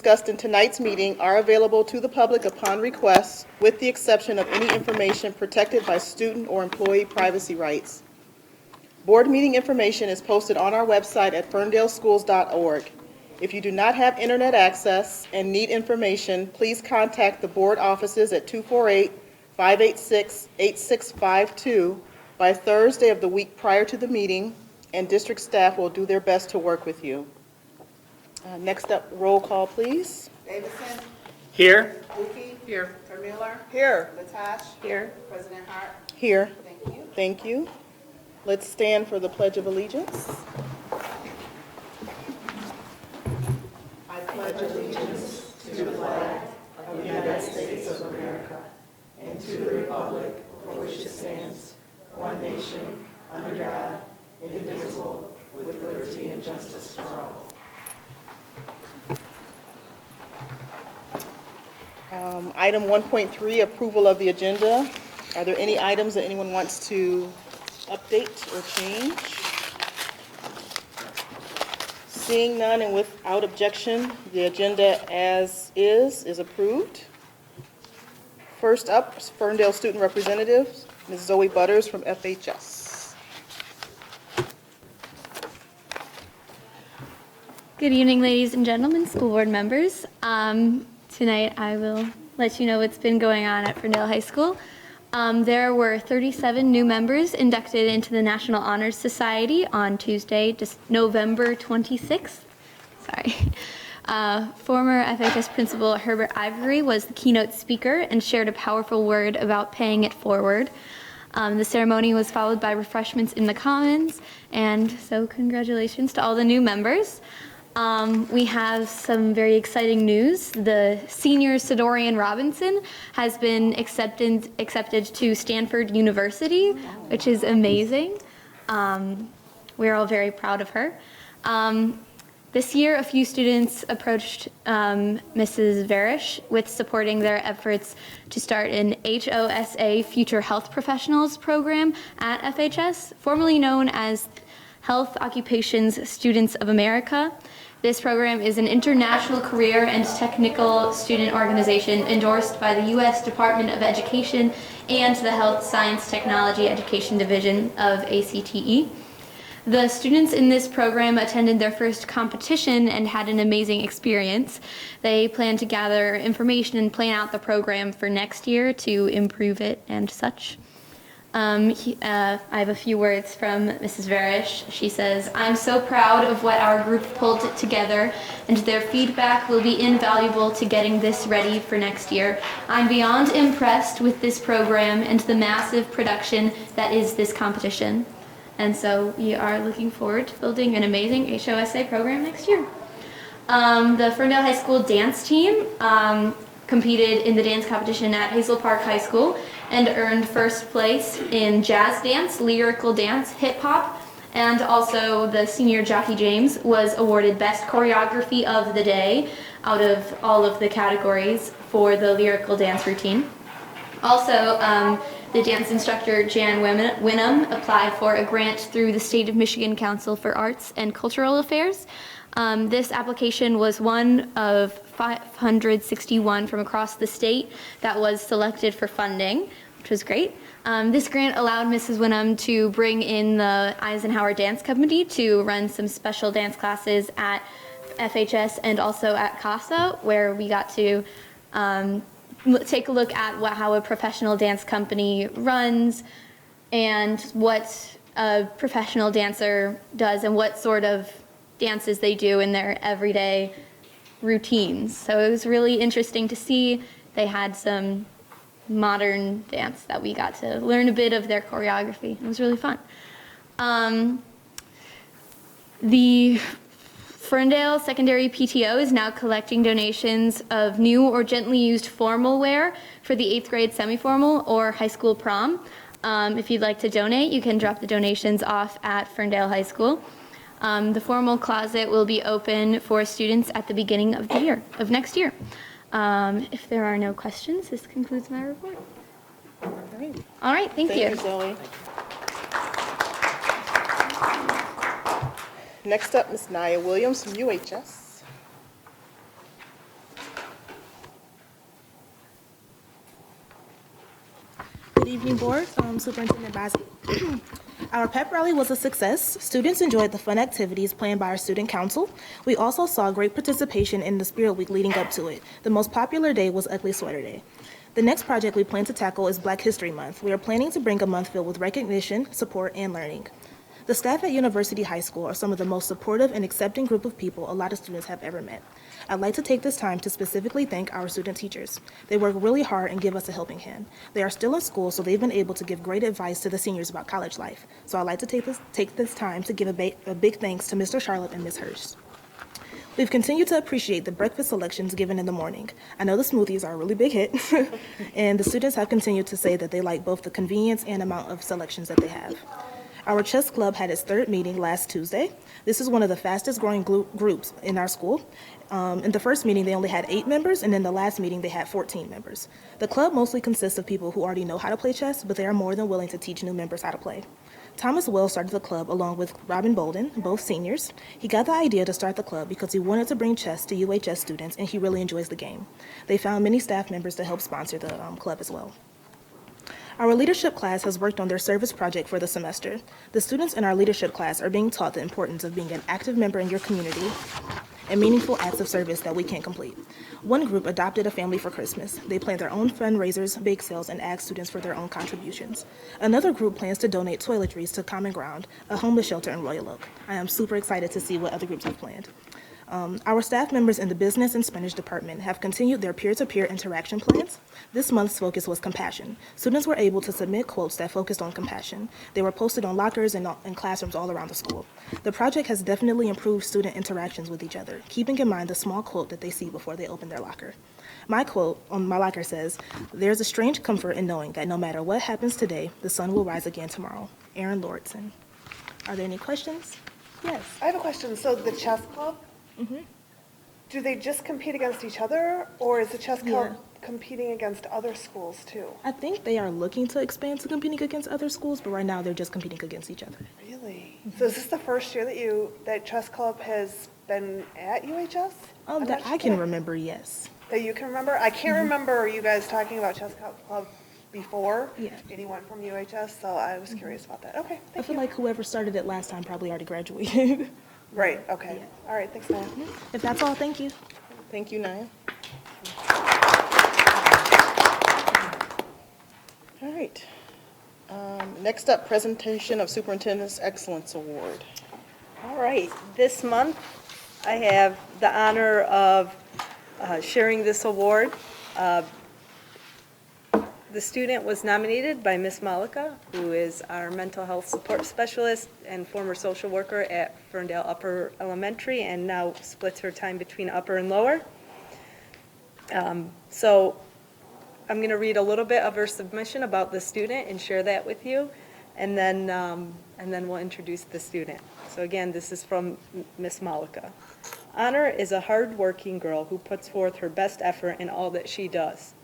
discussed in tonight's meeting are available to the public upon request, with the exception of any information protected by student or employee privacy rights. Board meeting information is posted on our website at ferndaleschools.org. If you do not have internet access and need information, please contact the board offices at 248-586-8652 by Thursday of the week prior to the meeting, and district staff will do their best to work with you. Next up, roll call, please. Davidson. Here. Buki. Here. Vermeuler. Here. Latash. Here. President Hart. Here. Thank you. Thank you. Let's stand for the Pledge of Allegiance. I pledge allegiance to the flag of the United States of America and to the republic for which it stands, one nation, under God, indivisible, with liberty and justice for all. Item 1.3, approval of the agenda. Are there any items that anyone wants to update or change? Seeing none and without objection, the agenda as is approved. First up, Ferndale Student Representative, Ms. Zoe Butters from FHS. Good evening, ladies and gentlemen, school board members. Tonight I will let you know what's been going on at Ferndale High School. There were 37 new members inducted into the National Honor Society on Tuesday, November 26th. Sorry. Former FHS Principal Herbert Ivory was the keynote speaker and shared a powerful word about paying it forward. The ceremony was followed by refreshments in the Commons, and so congratulations to all the new members. We have some very exciting news. The senior Sidorian Robinson has been accepted to Stanford University, which is amazing. We're all very proud of her. This year, a few students approached Mrs. Varish with supporting their efforts to start an HOSA Future Health Professionals program at FHS, formerly known as Health Occupations Students of America. This program is an international career and technical student organization endorsed by the U.S. Department of Education and the Health Science Technology Education Division of ACTE. The students in this program attended their first competition and had an amazing experience. They plan to gather information and plan out the program for next year to improve it and such. I have a few words from Mrs. Varish. She says, "I'm so proud of what our group pulled together, and their feedback will be invaluable to getting this ready for next year. I'm beyond impressed with this program and the massive production that is this competition." And so we are looking forward to building an amazing HOSA program next year. The Ferndale High School dance team competed in the dance competition at Hazel Park High School and earned first place in jazz dance, lyrical dance, hip hop, and also the senior Jockey James was awarded best choreography of the day out of all of the categories for the lyrical dance routine. Also, the dance instructor Jan Winham applied for a grant through the State of Michigan Council for Arts and Cultural Affairs. This application was one of 561 from across the state that was selected for funding, which was great. This grant allowed Mrs. Winham to bring in the Eisenhower Dance Company to run some special dance classes at FHS and also at CASA, where we got to take a look at how a professional dance company runs and what a professional dancer does and what sort of dances they do in their everyday routines. So it was really interesting to see. They had some modern dance that we got to learn a bit of their choreography. It was really fun. The Ferndale Secondary PTO is now collecting donations of new or gently used formal wear for the 8th grade semi-formal or high school prom. If you'd like to donate, you can drop the donations off at Ferndale High School. The formal closet will be open for students at the beginning of the year, of next year. If there are no questions, this concludes my report. All right, thank you. Thank you, Zoe. Next up, Ms. Nia Williams from UHS. Good evening, Board. Superintendent Bazey. Our pep rally was a success. Students enjoyed the fun activities planned by our student council. We also saw great participation in the Spirit Week leading up to it. The most popular day was Ugly Sweater Day. The next project we plan to tackle is Black History Month. We are planning to bring a month filled with recognition, support, and learning. The staff at University High School are some of the most supportive and accepting group of people a lot of students have ever met. I'd like to take this time to specifically thank our student teachers. They work really hard and give us a helping hand. They are still in school, so they've been able to give great advice to the seniors about college life. So I'd like to take this time to give a big thanks to Mr. Charlotte and Ms. Hurst. We've continued to appreciate the breakfast selections given in the morning. I know the smoothies are a really big hit, and the students have continued to say that they like both the convenience and amount of selections that they have. Our chess club had its third meeting last Tuesday. This is one of the fastest growing groups in our school. In the first meeting, they only had 8 members, and in the last meeting, they had 14 members. The club mostly consists of people who already know how to play chess, but they are more than willing to teach new members how to play. Thomas Wells started the club along with Robin Bolden, both seniors. He got the idea to start the club because he wanted to bring chess to UHS students, and he really enjoys the game. They found many staff members to help sponsor the club as well. Our leadership class has worked on their service project for the semester. The students in our leadership class are being taught the importance of being an active member in your community and meaningful acts of service that we can't complete. One group adopted a family for Christmas. They plan their own fundraisers, bake sales, and ask students for their own contributions. Another group plans to donate toiletries to Common Ground, a homeless shelter in Royal Oak. I am super excited to see what other groups have planned. Our staff members in the business and Spanish department have continued their peer-to-peer interaction plans. This month's focus was compassion. Students were able to submit quotes that focused on compassion. They were posted on lockers and classrooms all around the school. The project has definitely improved student interactions with each other, keeping in mind the small quote that they see before they open their locker. My quote on my locker says, "There's a strange comfort in knowing that no matter what happens today, the sun will rise again tomorrow." Aaron Lordson. Are there any questions? Yes. I have a question. So the chess club, do they just compete against each other, or is the chess club competing against other schools too? I think they are looking to expand to competing against other schools, but right now they're just competing against each other. Really? So is this the first year that chess club has been at UHS? That I can remember, yes. That you can remember? I can't remember you guys talking about chess club before anyone from UHS, so I was curious about that. Okay, I thank feel you. like whoever started it last time probably already graduated. Right, okay. All right, thanks, Naya. If that's all, thank you. Thank you, Naya. All right. Next up, presentation of Superintendent's Excellence Award. All right, this month I have the honor of sharing this award. The student was nominated by Miss Malika, who is our mental health support specialist and former social worker at Ferndale Upper Elementary, and now splits her time between upper and lower. So I'm going to read a little bit of her submission about the student and share that with you, and then we'll introduce the student. So again, this is from Miss Malika. Honor is a hard-working girl who puts forth her best effort in all that she does.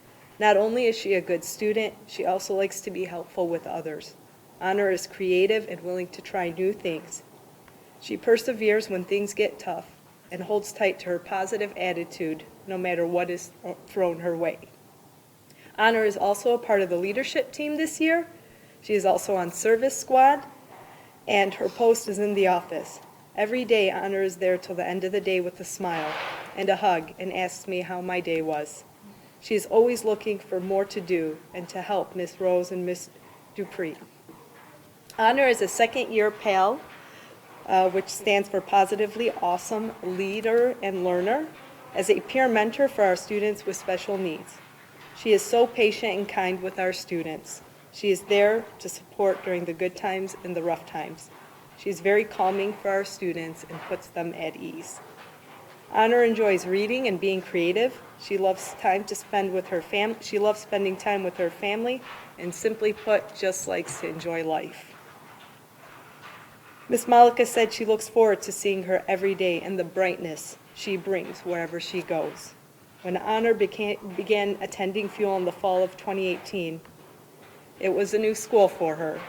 Not only is she a good student, she also likes to be helpful with others. Honor is creative and willing to try new things. She perseveres when things get tough and holds tight to her positive attitude no matter what is thrown her way. Honor is also a part of the leadership team this year. She is also on service squad, and her post is in the office. Every day, Honor is there till the end of the day with a smile and a hug and asks me how my day was. She is always looking for more to do and to help Miss Rose and Miss Dupree. Honor is a second-year PAL, which stands for Positively Awesome Leader and Learner, as a peer mentor for our students with special needs. She is so patient and kind with our students. She is there to support during the good times and the rough times. She is very calming for our students and puts them at ease. Honor enjoys reading and being creative. She loves spending time with her family, and simply put, just likes to enjoy life. Miss Malika said she looks forward to seeing her every day and the brightness she brings wherever she goes. When Honor began attending Fuel in the fall of 2018, it was a new school for her.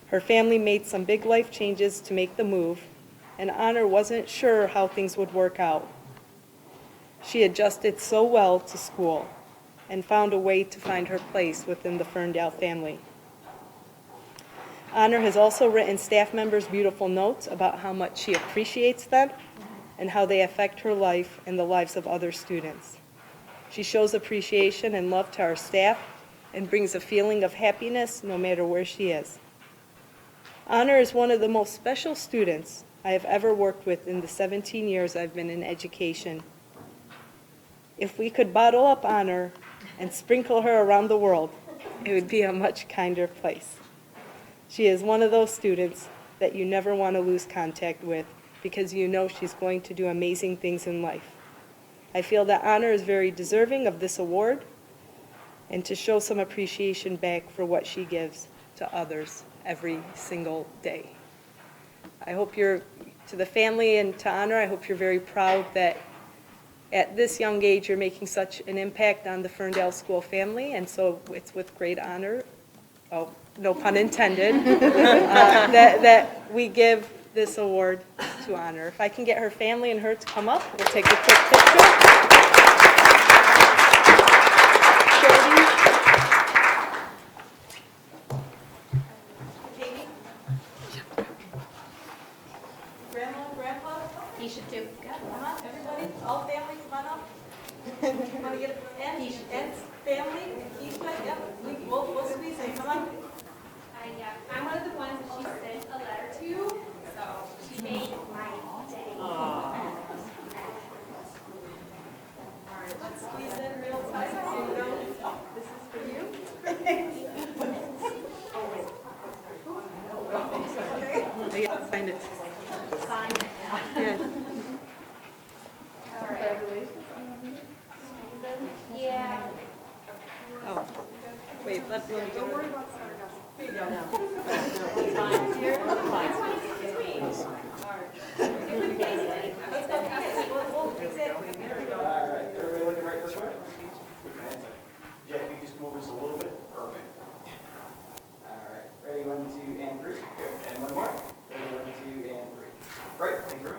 Her family made some big life changes to make the move, and Honor wasn't sure how things would work out. She adjusted so well to school and found a way to find her place within the Ferndale family. Honor has also written staff members beautiful notes about how much she appreciates them and how they affect her life and the lives of other students. She shows appreciation and love to our staff and brings a feeling of happiness no matter where she is. Honor is one of the most special students I have ever worked with in the 17 years I've been in education. If we could bottle up Honor and sprinkle her around the world, it would be a much kinder place. She is one of those students that you never want to lose contact with because you know she's going to do amazing things in life. I feel that Honor is very deserving of this award and to show some appreciation back for what she gives to others every single day. I hope you're, to the family and to Honor, I hope you're very proud that at this young age you're making such an impact on the Ferndale School family, and so it's with great honor, oh, no pun intended, that we give this award to Honor. If I can get her family and her to come up, we'll take a quick picture. Jody. Katie. Grandma, Grandpa. You should do. Come on, everybody, all family, come on up. Want to get and family, Keisha, yep, we'll squeeze in, come on. I'm one of the ones that she sent a letter to, so she made my day. All right, let's squeeze in real tight. Here you go. This is for you. Okay. Yeah, sign it. Sign it. Yeah. Yeah. Oh, wait, let me go. Don't worry about Everybody looking right this way? Jack, you just move us a little bit. Perfect. All right. Ready, 1, 2, and 3. Good. And one more. Ready, 1, 2, and 3. Great. Thank you very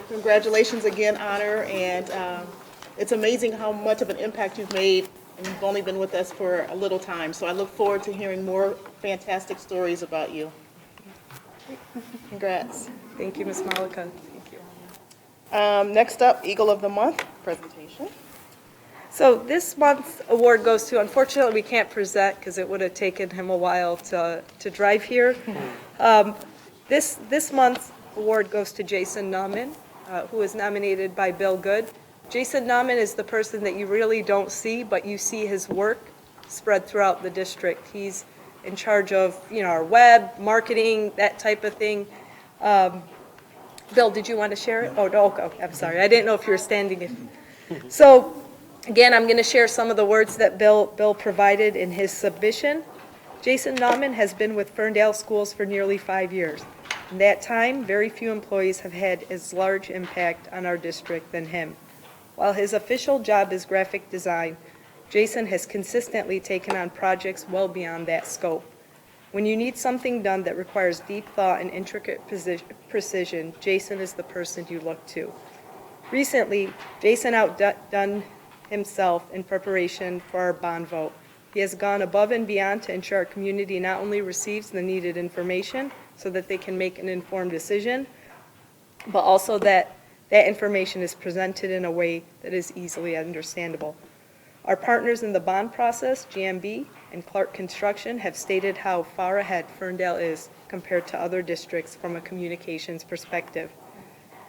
Congratulations again, Honor, and it's amazing how much of an impact you've made, and you've only been with us for a little time. So I look forward to hearing more fantastic stories about you. Congrats. Thank you, Ms. Malika. Thank you. Next up, Eagle of the Month presentation. So this month's award goes to, unfortunately, we can't present because it would have taken him a while to drive here. This month's award goes to Jason Nauman, who is nominated by Bill Good. Jason Nauman is the person that you really don't see, but you see his work spread throughout the district. He's in charge of, our web, marketing, that type of thing. Bill, did you want to share it? Oh, no, okay, I'm sorry. I didn't know if you were standing. So, again, I'm going to share some of the words that Bill provided in his submission. Jason Nauman has been with Ferndale Schools for nearly 5 years. In that time, very few employees have had as large impact on our district than him. While his official job is graphic design, Jason has consistently taken on projects well beyond that scope. When you need something done that requires deep thought and intricate precision, Jason is the person you look to. Recently, Jason outdone himself in preparation for our bond vote. He has gone above and beyond to ensure our community not only receives the needed information so that they can make an informed decision, but also that that information is presented in a way that is easily understandable. Our partners in the bond process, GMB and Clark Construction, have stated how far ahead Ferndale is compared to other districts from a communications perspective.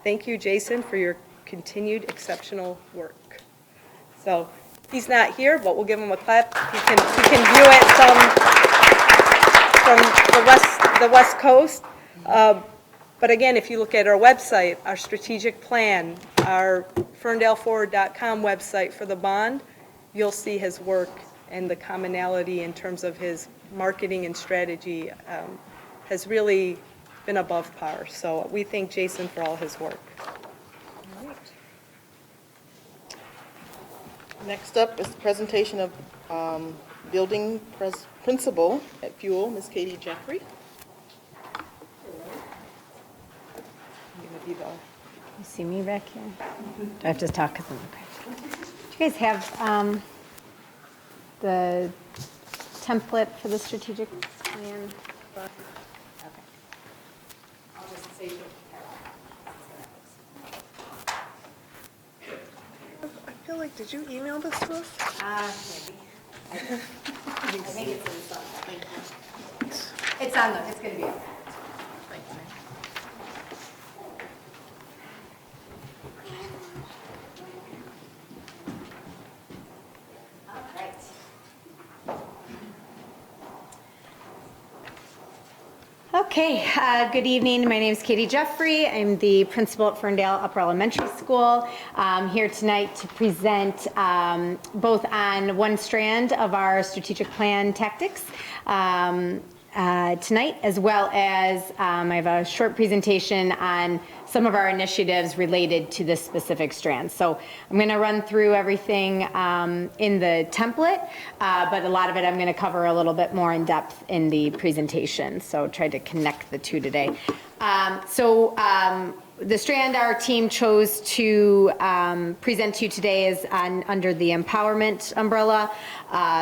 Thank you, Jason, for your continued exceptional work. So he's not here, but we'll give him a clap. He can view it from the West Coast. But again, if you look at our website, our strategic plan, our ferndaleforward.com website for the bond, you'll see his work and the commonality in terms of his marketing and strategy has really been above par. So we thank Jason for all his work. Next up is the presentation of building principal at Fuel, Ms. Katie Jeffrey. I'm gonna be the You see me back here? Do I have to talk? 'Cause I'm okay. Do you guys have the template for the strategic plan? Okay. I'll just say I feel like, did you email this to us? maybe. I think it's in something. It's on the, it's going to be on that. Okay, good evening. My name is Katie Jeffrey. I'm the principal at Ferndale Upper Elementary School. I'm here tonight to present both on one strand of our strategic plan tactics tonight, as well as I have a short presentation on some of our initiatives related to this specific strand. So I'm going to run through everything in the template, but a lot of it I'm going to cover a little bit more in depth in the presentation. So try to connect the two today. The strand our team chose to present to you today is under the empowerment umbrella,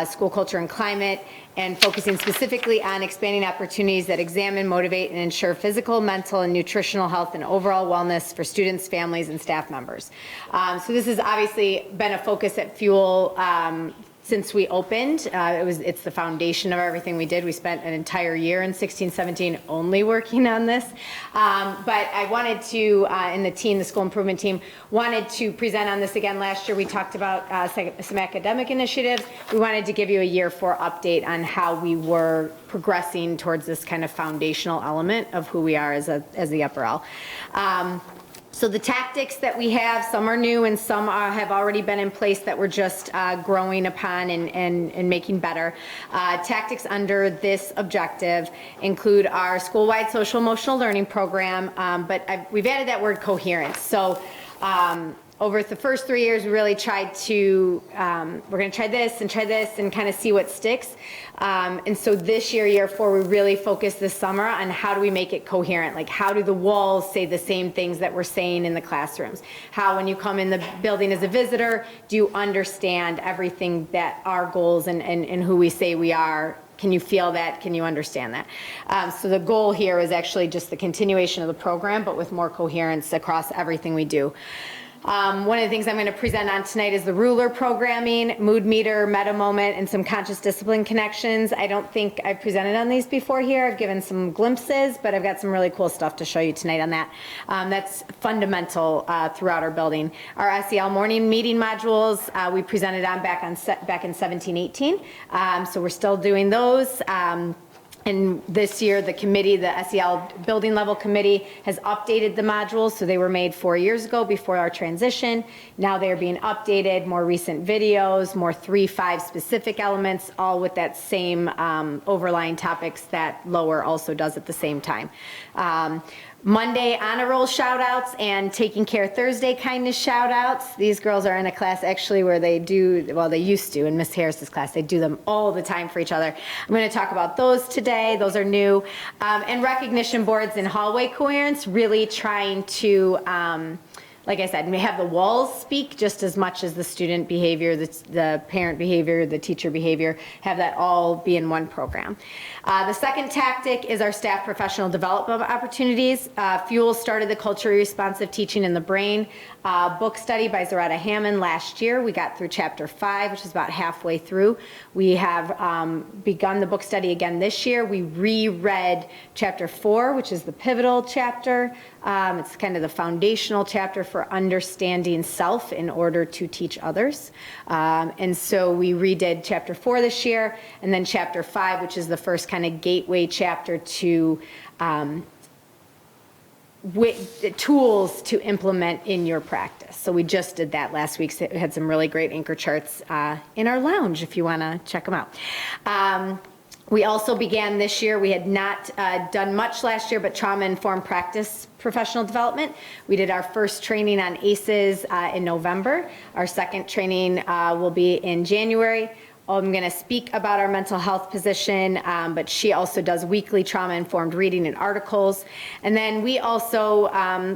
school culture and climate, and focusing specifically on expanding opportunities that examine, motivate, and ensure physical, mental, and nutritional health and overall wellness for students, families, and staff members. So this has obviously been a focus at Fuel since we opened. It's the foundation of everything we did. We spent an entire year in 16-17 only working on this. But I wanted to, and the team, the school improvement team, wanted to present on this again. Last year we talked about some academic initiatives. We wanted to give you a year 4 update on how we were progressing towards this kind of foundational element of who we are as the Upper L. So the tactics that we have, some are new and some have already been in place that we're just growing upon and making better. Tactics under this objective include our school-wide social emotional learning program, but we've added that word coherence. So over the first 3 years, we really tried to, we're going to try this and kind of see what sticks. And so this year, year 4, we really focused this summer on how do we make it coherent? Like, how do the walls say the same things that we're saying in the classrooms? How, when you come in the building as a visitor, do you understand everything that our goals and who we say we are? Can you feel that? Can you understand that? So the goal here is actually just the continuation of the program, but with more coherence across everything we do. One of the things I'm going to present on tonight is the ruler programming, mood meter, meta moment, and some conscious discipline connections. I don't think I've presented on these before here. I've given some glimpses, but I've got some really cool stuff to show you tonight on that. That's fundamental throughout our building. Our SEL morning meeting modules we presented on back in 17-18. So we're still doing those. And this year, the committee, the SEL building level committee, has updated the modules. So they were made 4 years ago before our transition. Now they're being updated, more recent videos, more 3-5 specific elements, all with that same overlying topics that lower also does at the same time. Monday honor roll shout outs and Taking Care Thursday kindness shout outs. These girls are in a class actually where they do, well, they used to in Miss Harris's class, they do them all the time for each other. I'm going to talk about those today. Those are new. And recognition boards and hallway coherence, really trying to, like I said, may have the walls speak just as much as the student behavior, the parent behavior, the teacher behavior, have that all be in one program. The second tactic is our staff professional development opportunities. Fuel started the culturally responsive teaching in the brain book study by Zaretta Hammond last year. We got through chapter 5, which is about halfway through. We have begun the book study again this year. We reread chapter 4, which is the pivotal chapter. It's kind of the foundational chapter for understanding self in order to teach others. And so we redid chapter 4 this year, and then chapter 5, which is the first kind of gateway chapter to with the tools to implement in your practice. So we just did that last week. So we had some really great anchor charts in our lounge if you want to check them out. We also began this year, we had not done much last year, but trauma-informed practice professional development. We did our first training on ACEs in November. Our second training will be in January. I'm going to speak about our mental health position, but she also does weekly trauma-informed reading and articles. And then we also,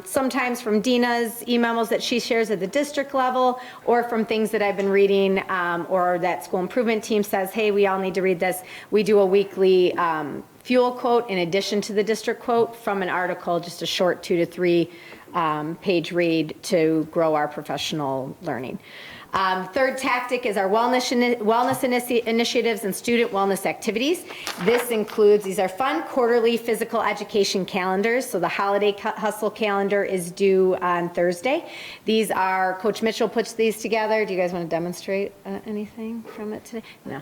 sometimes from Dina's e-memos that she shares at the district level, or from things that I've been reading, or that school improvement team says, hey, we all need to read this, we do a weekly fuel quote in addition to the district quote from an article, just a short 2 to 3 page read to grow our professional learning. Third tactic is our wellness initiatives and student wellness activities. This includes, these are fun quarterly physical education calendars. So the holiday hustle calendar is due on Thursday. These are, Coach Mitchell puts these together. Do you guys want to demonstrate anything from it today? No.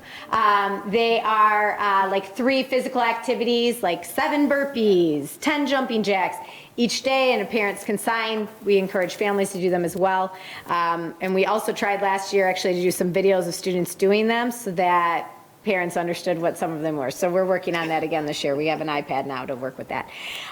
They are like 3 physical activities, like 7 burpees, 10 jumping jacks each day, and parents can sign. We encourage families to do them as well. And we also tried last year actually to do some videos of students doing them so that parents understood what some of them were. So we're working on that again this year. We have an iPad now to work with that.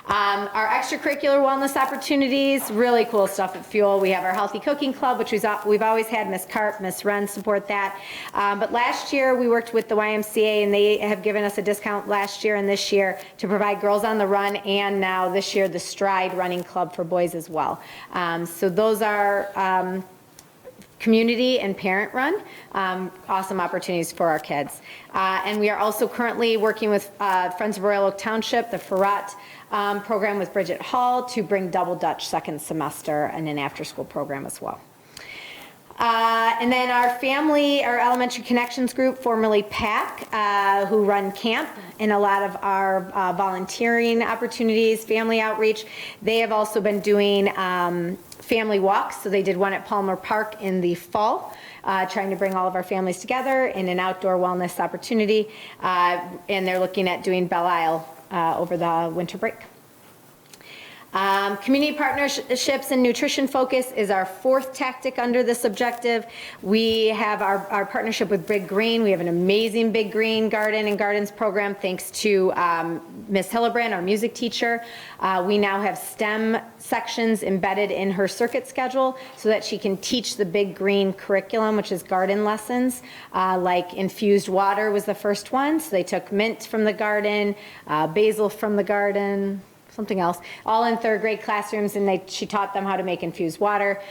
Our extracurricular wellness opportunities, really cool stuff at Fuel. We have our Healthy Cooking Club, which we've always had Miss Carp, Miss Wren support that. But last year we worked with the YMCA, and they have given us a discount last year and this year to provide Girls on the Run, and now this year the Stride Running Club for boys as well. So those are community and parent run, awesome opportunities for our kids. And we are also currently working with Friends of Royal Oak Township, the Farrat program with Bridget Hall, to bring Double Dutch second semester and an after-school program as well. And then our elementary connections group, formerly PAC, who run camp and a lot of our volunteering opportunities, family outreach. They have also been doing family walks. So they did one at Palmer Park in the fall, trying to bring all of our families together in an outdoor wellness opportunity. And they're looking at doing Belle Isle over the winter break. Community partnerships and nutrition focus is our 4th tactic under this objective. We have our partnership with Big Green. We have an amazing Big Green garden and gardens program thanks to Miss Hillebrand, our music teacher. We now have STEM sections embedded in her circuit schedule so that she can teach the Big Green curriculum, which is garden lessons, like infused water was the first one. So they took mint from the garden, basil from the garden, something else, all in 3rd grade classrooms, and she taught them how to make infused water.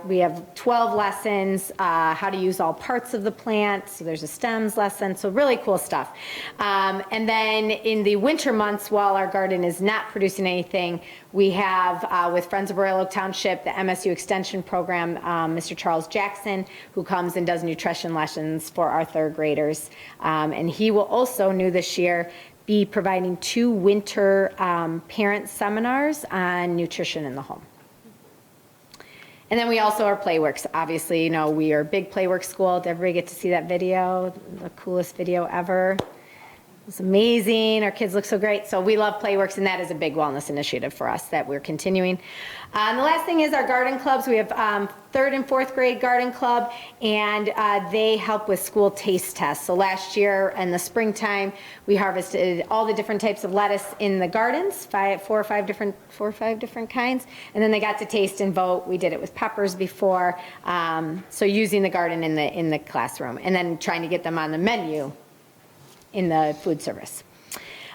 We have 12 lessons, how to use all parts of the plant. So there's a stems lesson, so really cool stuff. And then in the winter months, while our garden is not producing anything, we have, with Friends of Royal Oak Township, the MSU Extension Program, Mr. Charles Jackson, who comes and does nutrition lessons for our 3rd graders. And he will also, new this year, be providing 2 winter parent seminars on nutrition in the home. And then we also are Playworks. Obviously, you know, we are a big Playworks school. Did everybody get to see that video? The coolest video ever. It's amazing. Our kids look so great. So we love Playworks, and that is a big wellness initiative for us that we're continuing. And the last thing is our garden clubs. We have 3rd and 4th grade garden club, and they help with school taste tests. So last year in the springtime, we harvested all the different types of lettuce in the gardens, 4 or 5 different kinds, and then they got to taste and vote. We did it with peppers before, so using the garden in the classroom, and then trying to get them on the menu in the food service.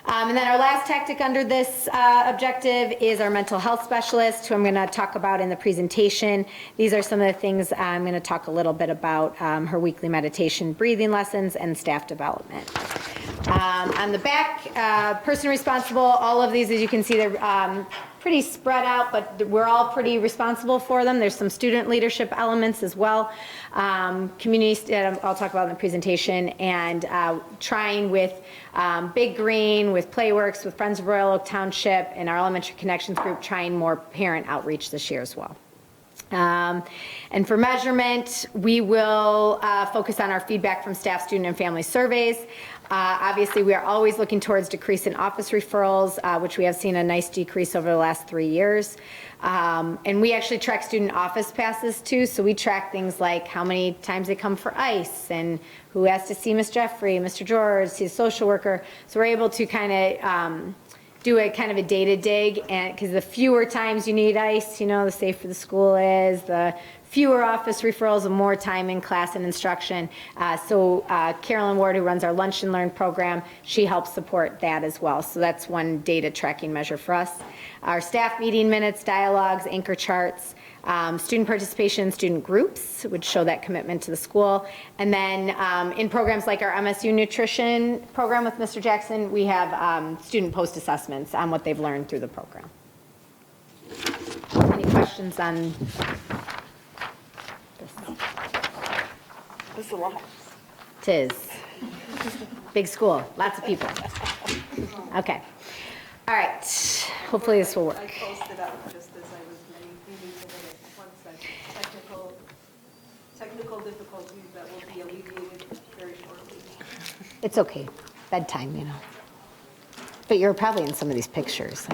And then our last tactic under this objective is our mental health specialist, who I'm going to talk about in the presentation. These are some of the things I'm going to talk a little bit about, her weekly meditation, breathing lessons, and staff development. On the back, person responsible, all of these, as you can see, they're pretty spread out, but we're all pretty responsible for them. There's some student leadership elements as well. Community, I'll talk about in the presentation, and trying with Big Green, with Playworks, with Friends of Royal Oak Township, and our Elementary Connections group, trying more parent outreach this year as well. And for measurement, we will focus on our feedback from staff, student, and family surveys. Obviously, we are always looking towards decrease in office referrals, which we have seen a nice decrease over the last 3 years. And we actually track student office passes too, so we track things like how many times they come for ICE and who has to see Ms. Jeffrey, Mr. George, see a social worker. So we're able to kind of do a kind of a data dig, and because the fewer times you need ICE, the safer the school is, the fewer office referrals and more time in class and instruction. So Carolyn Ward, who runs our Lunch and Learn program, she helps support that as well. So that's one data tracking measure for us. Our staff meeting minutes, dialogues, anchor charts, student participation, student groups, which show that commitment to the school. And then in programs like our MSU nutrition program with Mr. Jackson, we have student post assessments on what they've learned through the program. Any questions on this? This is a lot. Tis. Big school, lots of people. Okay. All right. Hopefully this will I work. posted up just as I was meeting today. One second. Technical difficulties that will be alleviated very shortly. It's okay. Bedtime. But you're probably in some of these pictures.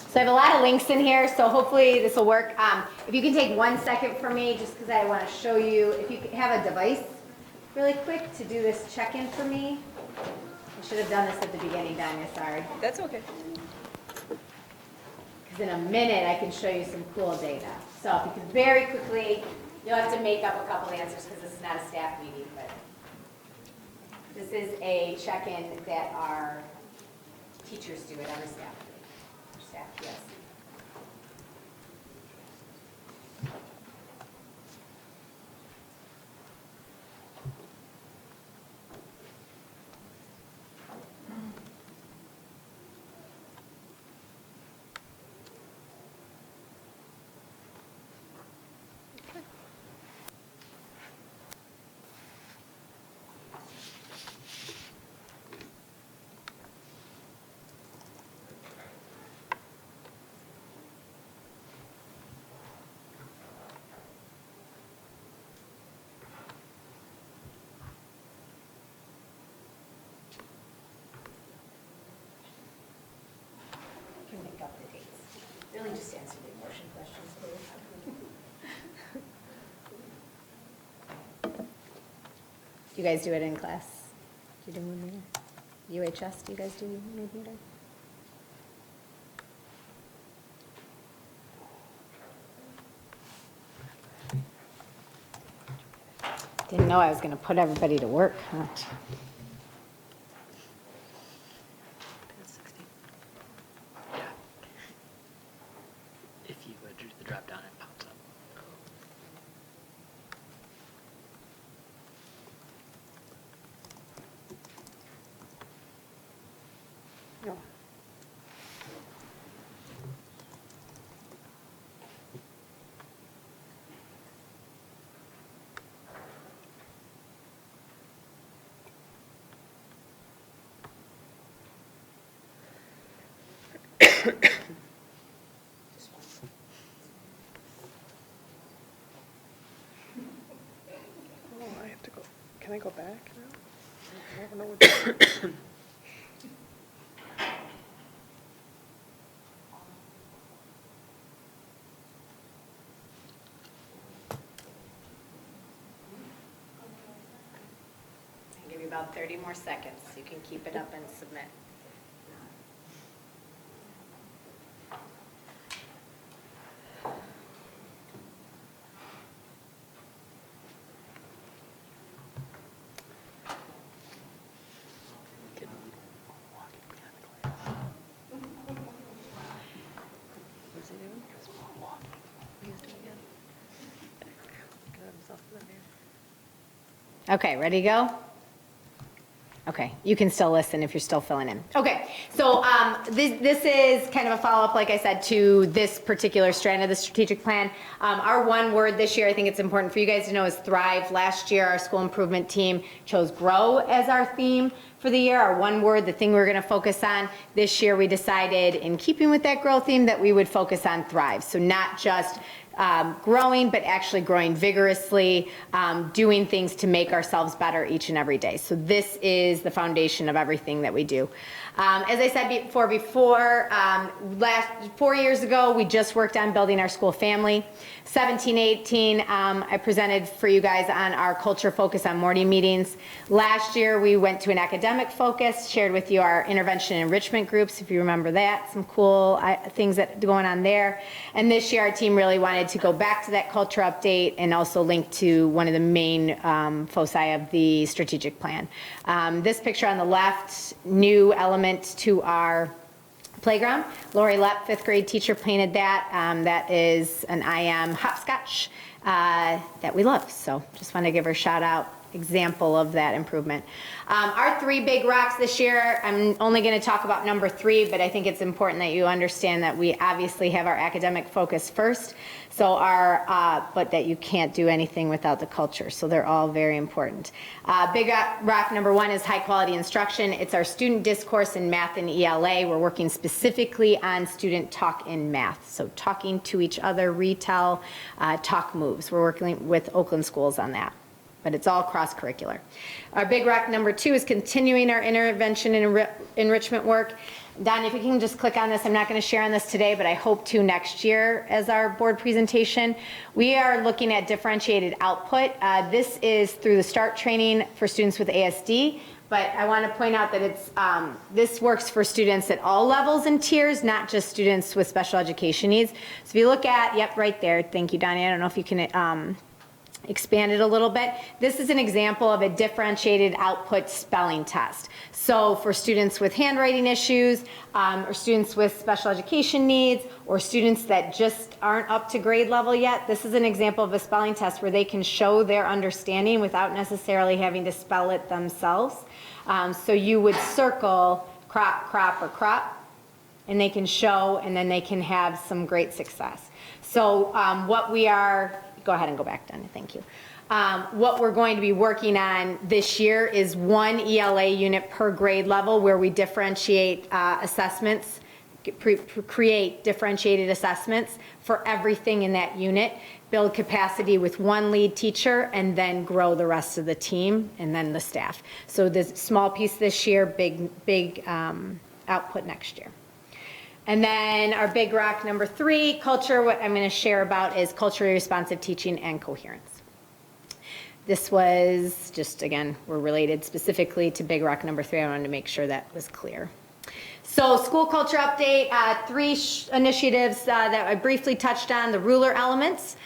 So I have a lot of links in here, so hopefully this will work. If you can take 1 second for me, just because I want to show you, if you have a device really quick to do this check-in for me. I should have done this at the beginning, Danya, sorry. That's okay. Because in a minute, I can show you some cool data. So if you can very quickly, you'll have to make up a couple answers because this is not a staff meeting, but this is a check-in that our teachers do at every staff. Staff, yes. Can make up the dates. Really just answer the abortion questions, please. Do you guys do it in class? Do you do Moon Meter? UHS, do you guys do Moon Meter? Didn't know I was going to put everybody to work, huh? If you do the drop down, it pops up. No. Oh, I have to go. Can I go back now? I don't know what. I'll give you about 30 more seconds. You can keep it up and submit. Kid walking behind the glass. What's he doing? He's walking. He's doing it. Got himself in there. Okay, ready to go? Okay, you can still listen if you're still filling in. Okay, so this is kind of a follow-up, like I said, to this particular strand of the strategic plan. Our one word this year, I think it's important for you guys to know, is thrive. Last year, our school improvement team chose grow as our theme for the year. Our one word, the thing we're gonna focus on. This year, we decided, in keeping with that grow theme, that we would focus on thrive. So not just growing, but actually growing vigorously, doing things to make ourselves better each and every day. So this is the foundation of everything that we do. As I said before, last 4 years ago, we just worked on building our school family. 17, 18, I presented for you guys on our culture focus on morning meetings. Last year, we went to an academic focus, shared with you our intervention and enrichment groups, if you remember that, some cool things that going on there. And this year, our team really wanted to go back to that culture update and also link to one of the main foci of the strategic plan. This picture on the left, new element to our playground. Lori Lepp, 5th grade teacher, painted that. That is an IM hopscotch that we love. So just want to give her a shout out, example of that improvement. Our 3 big rocks this year, I'm only going to talk about number 3, but I think it's important that you understand that we obviously have our academic focus first. So but that you can't do anything without the culture. So they're all very important. Big rock number 1 is high quality instruction. It's our student discourse in math and ELA. We're working specifically on student talk in math. So talking to each other, retell, talk moves. We're working with Oakland schools on that, but it's all cross-curricular. Our big rock number 2 is continuing our intervention and enrichment work. Don, if you can just click on this, I'm not going to share on this today, but I hope to next year as our board presentation. We are looking at differentiated output. This is through the START training for students with ASD, but I want to point out that it's this works for students at all levels and tiers, not just students with special education needs. So if you look at, yep, right there, thank you, Donnie. I don't know if you can expand it a little bit. This is an example of a differentiated output spelling test. So for students with handwriting issues, or students with special education needs, or students that just aren't up to grade level yet, this is an example of a spelling test where they can show their understanding without necessarily having to spell it themselves. So you would circle crop, crop, or crop, and they can show, and then they can have some great success. So what we are, go ahead and go back, Donna, thank you. What we're going to be working on this year is 1 ELA unit per grade level where we differentiate assessments, create differentiated assessments for everything in that unit, build capacity with 1 lead teacher, and then grow the rest of the team and then the staff. So this small piece this year, big output next year. And then our big rock number 3, culture, what I'm going to share about is culturally responsive teaching and coherence. This was just, again, we're related specifically to big rock number 3. I wanted to make sure that was clear. So school culture update, 3 initiatives that I briefly touched on, the ruler elements.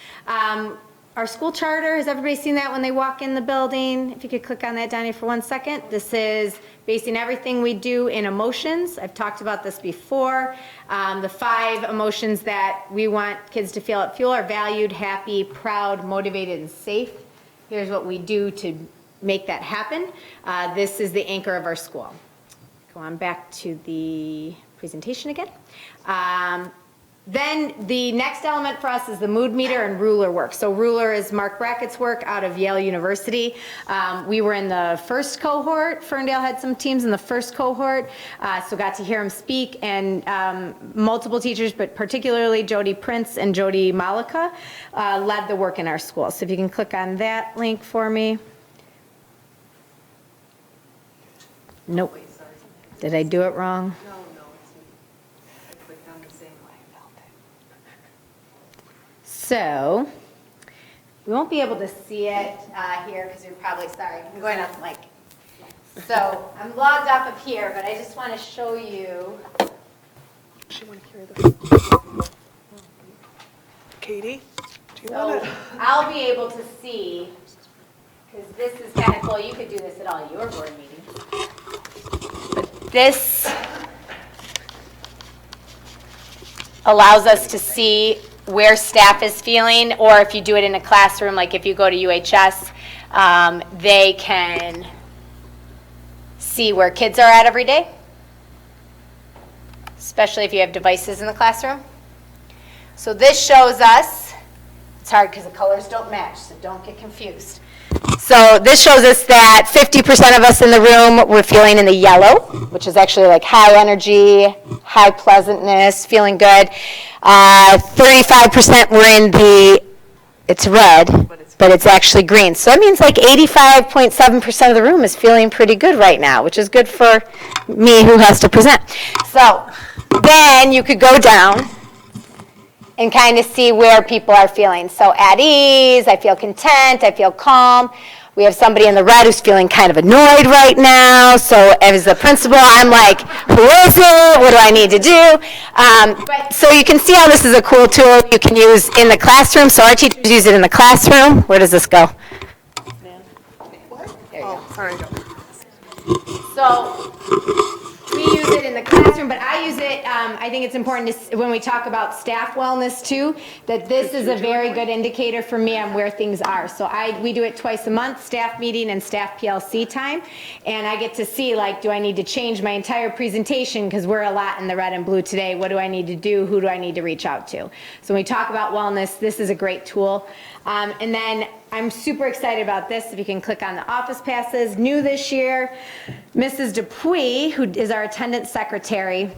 Our school charter, has everybody seen that when they walk in the building? If you could click on that, Donnie, for 1 second. This is basing everything we do in emotions. I've talked about this before. The 5 emotions that we want kids to feel at Fuel are valued, happy, proud, motivated, and safe. Here's what we do to make that happen. This is the anchor of our school. Go on back to the presentation again. Then the next element for us is the mood meter and ruler work. So ruler is Mark Brackett's work out of Yale University. We were in the first cohort. Ferndale had some teams in the first cohort, so got to hear him speak, and multiple teachers, but particularly Jody Prince and Jody Malika, led the work in our school. So if you can click on that link for me. Nope. Did I do it wrong? No, I clicked on the same way. So, we won't be able to see it here because you're probably, sorry, I'm going off mic. So, I'm logged off of here, but I just want to show you. She want to hear this. Katie, do you want So, to? I'll be able to see, because this is kind of cool. You could do this at all your board meetings. But this allows us to see where staff is feeling, or if you do it in a classroom, like if you go to UHS, they can see where kids are at every day, especially if you have devices in the classroom. So this shows us, it's hard because the colors don't match, so don't get confused. So this shows us that 50% of us in the room were feeling in the yellow, which is actually like high energy, high pleasantness, feeling good. 35% were in the, it's red, but it's actually green. So that means like 85.7% of the room is feeling pretty good right now, which is good for me who has to present. So then you could go down and kind of see where people are feeling. So at ease, I feel content, I feel calm. We have somebody in the red who's feeling kind of annoyed right now. So as the principal, I'm like, who is it? What do I need to do? But so you can see how this is a cool tool you can use in the classroom. So our teachers use it in the classroom. Where does this go? Oh, sorry. So we use it in the classroom, but I use it, I think it's important to, when we talk about staff wellness too, that this is a very good indicator for me on where things are. So we do it twice a month, staff meeting and staff PLC time, and I get to see, like, do I need to change my entire presentation because we're a lot in the red and blue today. What do I need to do? Who do I need to reach out to? So when we talk about wellness, this is a great tool. And then I'm super excited about this. If you can click on the office passes, new this year, Mrs. Dupuy, who is our attendance secretary.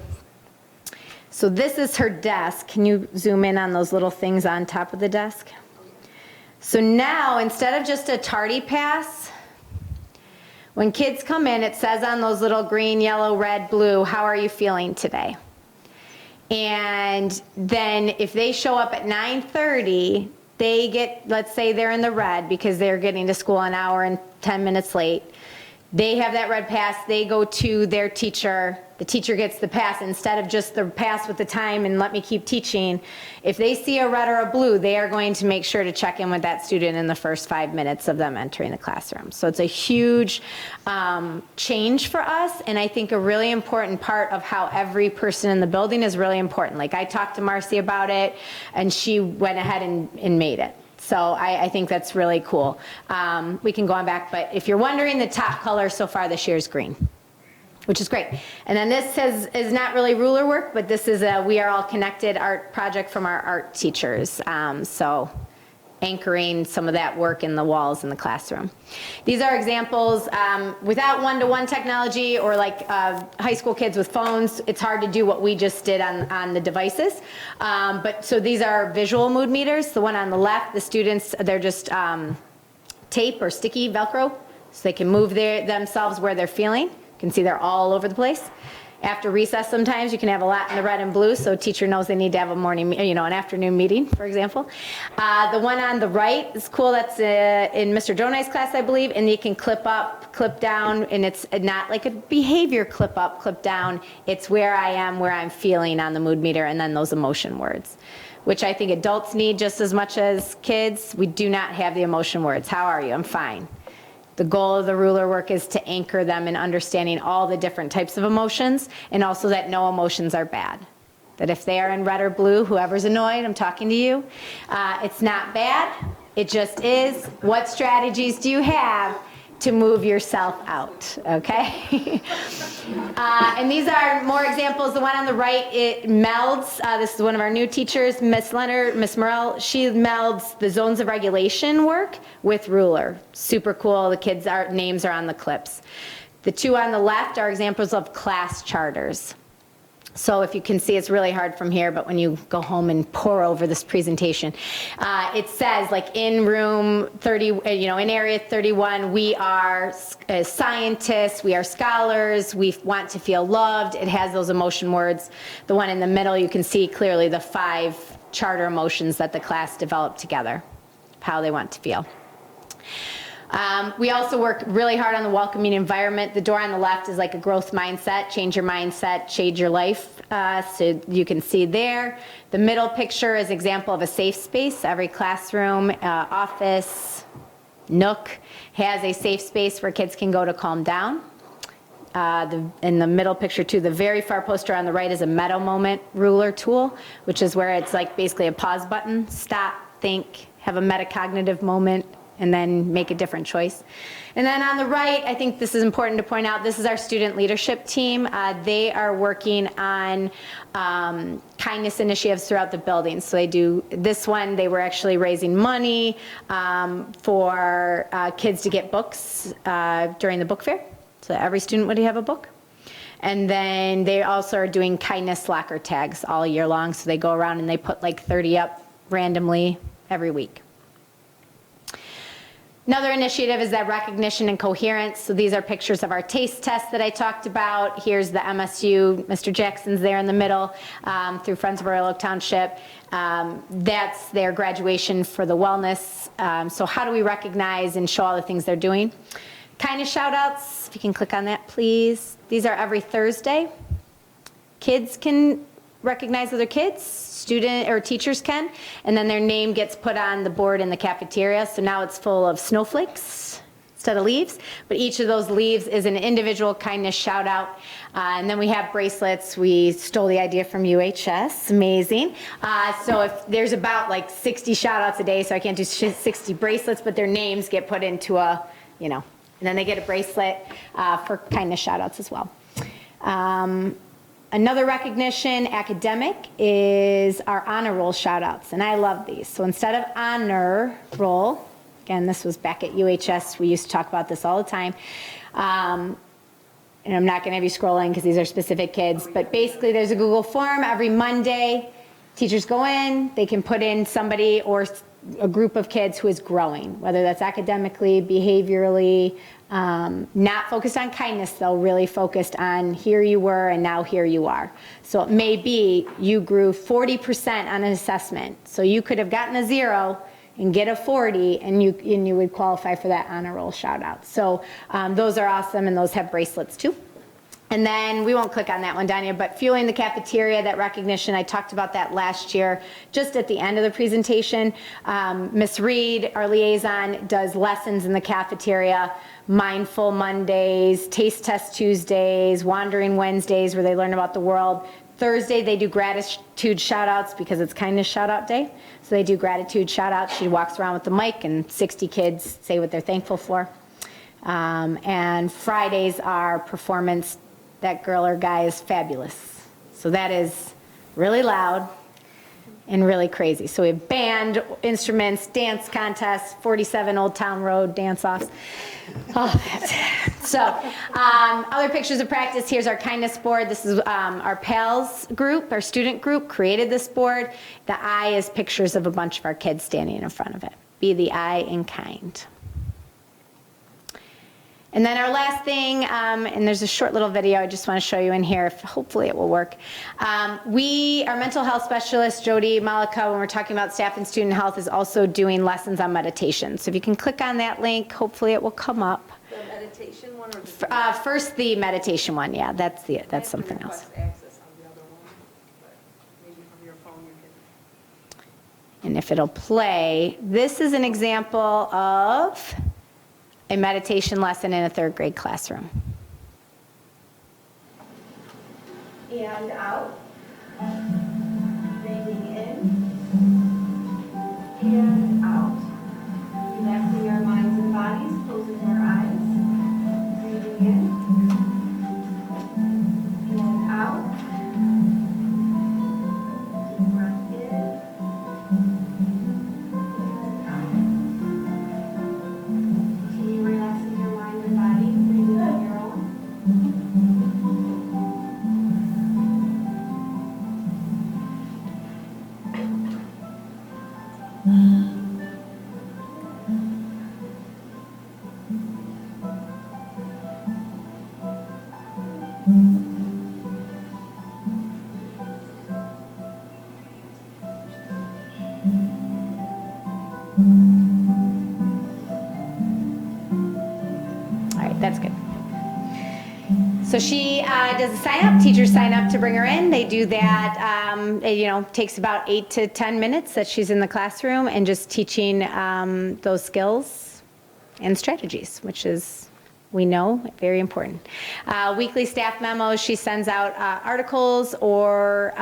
So this is her desk. Can you zoom in on those little things on top of the desk? So now, instead of just a tardy pass, when kids come in, it says on those little green, yellow, red, blue, how are you feeling today? And then if they show up at 9:30, they get, let's say they're in the red because they're getting to school an hour and 10 minutes late. They have that red pass, they go to their teacher, the teacher gets the pass instead of just the pass with the time and let me keep teaching. If they see a red or a blue, they are going to make sure to check in with that student in the first 5 minutes of them entering the classroom. So it's a huge change for us, and I think a really important part of how every person in the building is really important. Like, I talked to Marcy about it, and she went ahead and made it. So I think that's really cool. We can go on back, but if you're wondering, the top color so far this year is green, which is great. And then this is not really ruler work, but this is a We Are All Connected art project from our art teachers. So anchoring some of that work in the walls in the classroom. These are examples. Without one-to-one technology or like high school kids with phones, it's hard to do what we just did on the devices. But so these are visual mood meters. The one on the left, the students, they're just tape or sticky Velcro, so they can move themselves where they're feeling. You can see they're all over the place. After recess, sometimes you can have a lot in the red and blue, so teacher knows they need to have a morning, an afternoon meeting, for example. The one on the right is cool. That's in Mr. Jonai's class, I believe, and you can clip up, clip down, and it's not like a behavior clip up, clip down. It's where I am, where I'm feeling on the mood meter, and then those emotion words, which I think adults need just as much as kids. We do not have the emotion words. How are you? I'm fine. The goal of the ruler work is to anchor them in understanding all the different types of emotions, and also that no emotions are bad. That if they are in red or blue, whoever's annoyed, I'm talking to you, it's not bad, it just is. What strategies do you have to move yourself out, okay? And these are more examples. The one on the right, it melds. This is one of our new teachers, Miss Leonard, Miss Morell. She melds the zones of regulation work with ruler. Super cool. The kids' names are on the clips. The two on the left are examples of class charters. So if you can see, it's really hard from here, but when you go home and pore over this presentation, it says, like, in room 30, in area 31, we are scientists, we are scholars, we want to feel loved. It has those emotion words. The one in the middle, you can see clearly the 5 charter emotions that the class developed together, how they want to feel. We also work really hard on the welcoming environment. The door on the left is like a growth mindset, change your mindset, change your life. So you can see there. The middle picture is an example of a safe space. Every classroom, office, nook has a safe space where kids can go to calm down. In the middle picture too, the very far poster on the right is a Meadow Moment ruler tool, which is where it's like basically a pause button, stop, think, have a metacognitive moment, and then make a different choice. And then on the right, I think this is important to point out, this is our student leadership team. They are working on kindness initiatives throughout the building. So they do this one, they were actually raising money for kids to get books during the book fair. So every student would have a book. And then they also are doing kindness locker tags all year long. So they go around and they put like 30 up randomly every week. Another initiative is that recognition and coherence. So these are pictures of our taste test that I talked about. Here's the MSU, Mr. Jackson's there in the middle, through Friends of Royal Oak Township. That's their graduation for the wellness. So how do we recognize and show all the things they're doing? Kindness shout outs, if you can click on that, please. These are every Thursday. Kids can recognize other kids, student or teachers can, and then their name gets put on the board in the cafeteria. So now it's full of snowflakes instead of leaves, but each of those leaves is an individual kindness shout out. And then we have bracelets. We stole the idea from UHS, amazing. So if there's about like 60 shout outs a day, so I can't do 60 bracelets, but their names get put into a, you know, and then they get a bracelet for kindness shout outs as well. Another recognition, academic, is our honor roll shout outs, and I love these. So instead of honor roll, again, this was back at UHS, we used to talk about this all the time, and I'm not gonna have you scrolling because these are specific kids, but basically there's a Google form every Monday. Teachers go in, they can put in somebody or a group of kids who is growing, whether that's academically, behaviorally, not focused on kindness though, really focused on here you were and now here you are. So it may be you grew 40% on an assessment. So you could have gotten a 0 and get a 40 and you would qualify for that honor roll shout out. So those are awesome and those have bracelets too. And then we won't click on that one, Danya, but fueling the cafeteria, that recognition, I talked about that last year, just at the end of the presentation. Ms. Reed, our liaison, does lessons in the cafeteria, Mindful Mondays, Taste Test Tuesdays, Wandering Wednesdays, where they learn about the world. Thursday, they do gratitude shout outs because it's kindness shout out day. So they do gratitude shout outs. She walks around with the mic and 60 kids say what they're thankful for. And Fridays are performance. That girl or guy is fabulous. So that is really loud and really crazy. So we have band, instruments, dance contests, 47 Old Town Road dance-offs. Oh, so other pictures of practice. Here's our kindness board. This is our PALS group, our student group created this board. The I is pictures of a bunch of our kids standing in front of it. Be the I in kind. And then our last thing, and there's a short little video I just want to show you in here, hopefully it will work. Our mental health specialist, Jody Malika, when we're talking about staff and student health, is also doing lessons on meditation. So if you can click on that link, hopefully it will come up. The meditation one or the First the meditation one, yeah, that's something else. access on the other one, but maybe from your phone you can. And if it'll play, this is an example of a meditation lesson in a 3rd grade classroom. And out. Breathing in. And out. Relaxing our minds and bodies, closing our eyes. Breathing in. And out. Deep breath in. Relaxing your mind and body, breathing on your own. That's good. So she does a sign up. Teachers sign up to bring her in. They do that. It takes about 8 to 10 minutes that she's in the classroom and just teaching those skills and strategies, which is, we know, very important. Weekly staff memos. She sends out articles or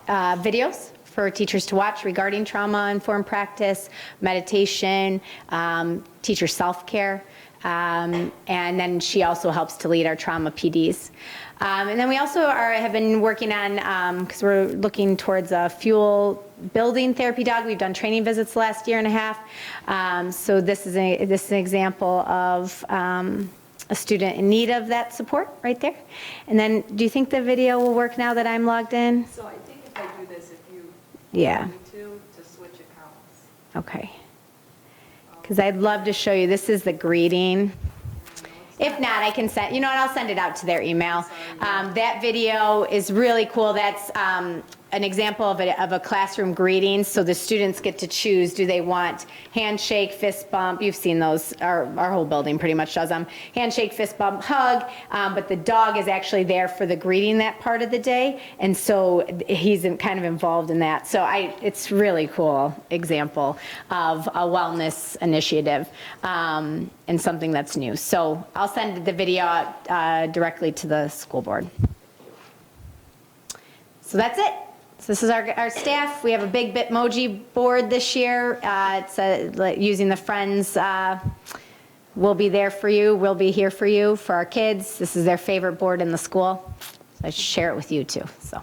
videos for teachers to watch regarding trauma-informed practice, meditation, teacher self-care. And then she also helps to lead our trauma PDs. And then we also have been working on, because we're looking towards a fuel building therapy dog. We've done training visits the last year and a half. So this is an example of a student in need of that support right there. And then, do you think the video will work now that I'm logged in? So I think if I do this, if you Yeah. need to switch accounts. Okay. Because I'd love to show you, this is the greeting. If not, I can send, you know what, I'll send it out to their email. That video is really cool. That's an example of a classroom greeting. So the students get to choose, do they want handshake, fist bump? You've seen those, our whole building pretty much does them. Handshake, fist bump, hug, but the dog is actually there for the greeting that part of the day. And so he's kind of involved in that. So it's really cool example of a wellness initiative and something that's new. So I'll send the video out directly to the school board. So that's it. So this is our staff. We have a big Bitmoji board this year. It's using the Friends. We'll be there for you. We'll be here for you, for our kids. This is their favorite board in the school. So I should share it with you too. So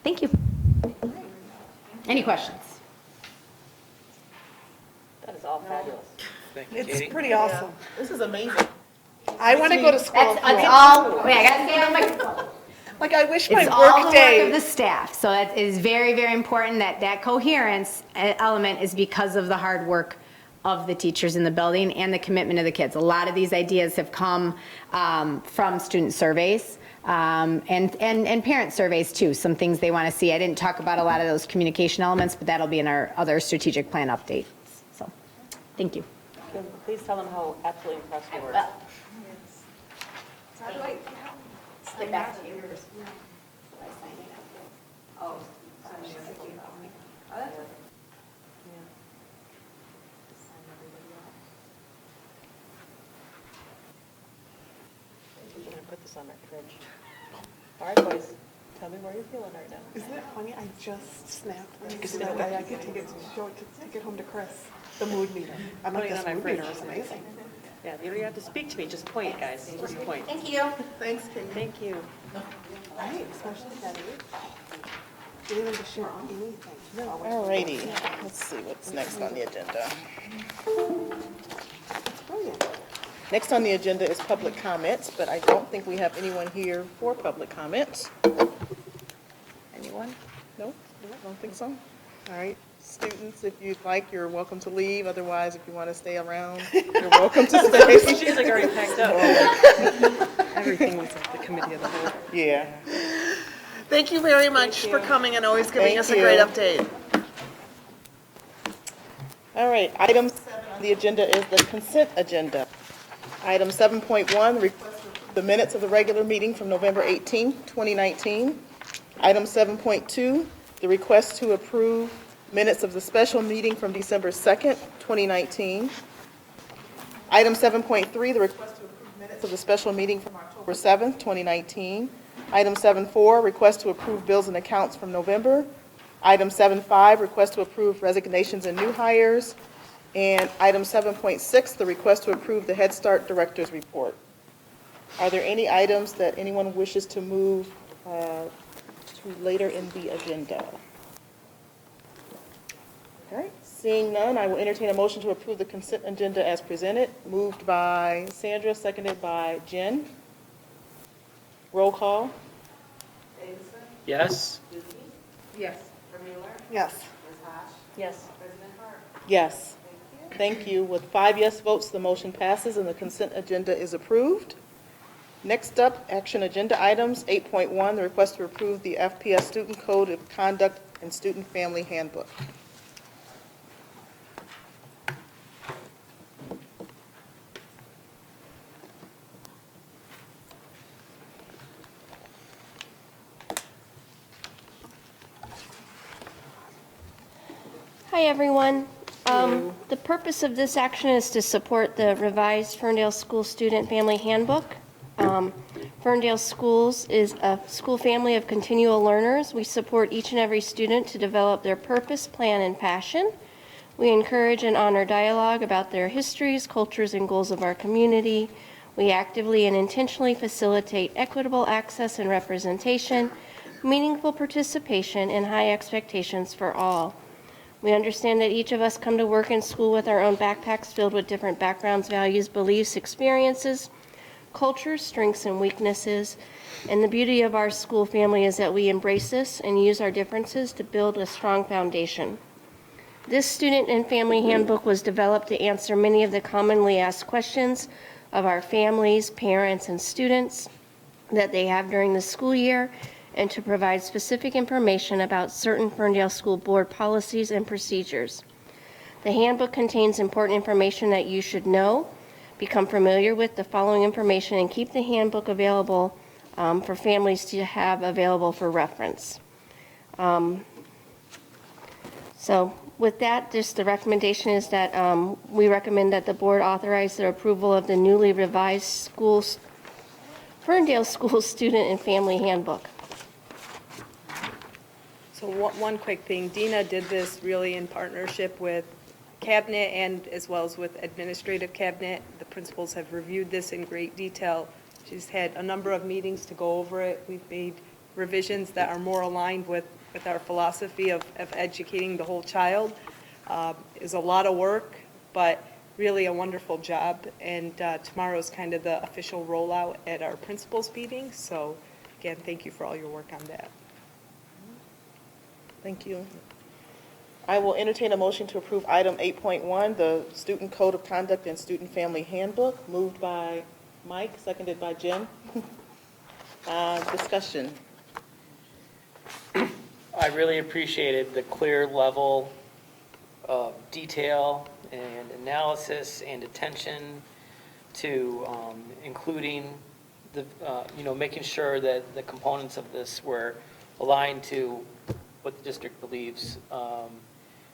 thank you. Any questions? That is all fabulous. It's pretty awesome. This is amazing. I want to go to school. That's all. Wait, I got to stay on my. Like, I wish my It's all the work work day. of the staff. So it is very, very important that coherence element is because of the hard work of the teachers in the building and the commitment of the kids. A lot of these ideas have come from student surveys and parent surveys too, some things they want to see. I didn't talk about a lot of those communication elements, but that'll be in our other strategic plan updates. So, thank you. Please tell them how absolutely impressed you were. Get back to you. Oh. We're gonna put this on our fridge. All right, boys, tell me where you're feeling right now. Isn't it funny? I just snapped this that way I could take it home to Chris. The mood meter. I'm like, Putting it this on my mood fridge. meter is amazing. Yeah, you don't even have to speak to me, just point, guys, just point. Thank you. Thanks, Kate. Thank you. Right, especially that age. You didn't have to share anything. No. All righty, let's see what's next on the agenda. Brilliant. Next on the agenda is public comments, but I don't think we have anyone here for public comments. Anyone? No? I don't think so. All right, students, if you'd like, you're welcome to leave. Otherwise, if you want to stay around, you're welcome to stay. She's like already packed up. Everything was at the committee of the whole. Yeah. Thank you very much for coming and always giving Thank us a you. great update. All right, item 7 on the agenda is the consent agenda. Item 7.1, request to approve the minutes of the regular meeting from November 18, 2019. Item 7.2, the request to approve minutes of the special meeting from December 2nd, 2019. Item 7.3, the request to approve minutes of the special meeting from October 7th, 2019. Item 7.4, request to approve bills and accounts from November. Item 7.5, request to approve resignations and new hires. And item 7.6, the request to approve the Head Start Director's Report. Are there any items that anyone wishes to move to later in the agenda? All right, seeing none, I will entertain a motion to approve the consent agenda as presented. Moved by Sandra, seconded by Jen. Roll call. Yes. Yes. Yes. Yes. Thank you. With 5 yes votes, the motion passes and the consent agenda is approved. Next up, action agenda items. 8.1, the request to approve the FPS Student Code of Conduct and Student Family Handbook. Hi, everyone. The purpose of this action is to support the revised Ferndale School Student Family Handbook. Ferndale Schools is a school family of continual learners. We support each and every student to develop their purpose, plan, and passion. We encourage and honor dialogue about their histories, cultures, and goals of our community. We actively and intentionally facilitate equitable access and representation, meaningful participation, and high expectations for all. We understand that each of us come to work in school with our own backpacks filled with different backgrounds, values, beliefs, experiences, cultures, strengths, and weaknesses. And the beauty of our school family is that we embrace this and use our differences to build a strong foundation. This student and family handbook was developed to answer many of the commonly asked questions of our families, parents, and students that they have during the school year, and to provide specific information about certain Ferndale School Board policies and procedures. The handbook contains important information that you should know, become familiar with the following information, and keep the handbook available for families to have available for reference. So with that, just the recommendation is that we recommend that the board authorize the approval of the newly revised Ferndale School Student and Family Handbook. So one quick thing, Dina did this really in partnership with Cabinet and as well as with Administrative Cabinet. The principals have reviewed this in great detail. She's had a number of meetings to go over it. We've made revisions that are more aligned with our philosophy of educating the whole child. Is a lot of work, but really a wonderful job. And tomorrow is kind of the official rollout at our principals meeting. So again, thank you for all your work on that. Thank you. I will entertain a motion to approve item 8.1, the Student Code of Conduct and Student Family Handbook, moved by Mike, seconded by Jim. Discussion. I really appreciated the clear level of detail and analysis and attention to including the, making sure that the components of this were aligned to what the district believes.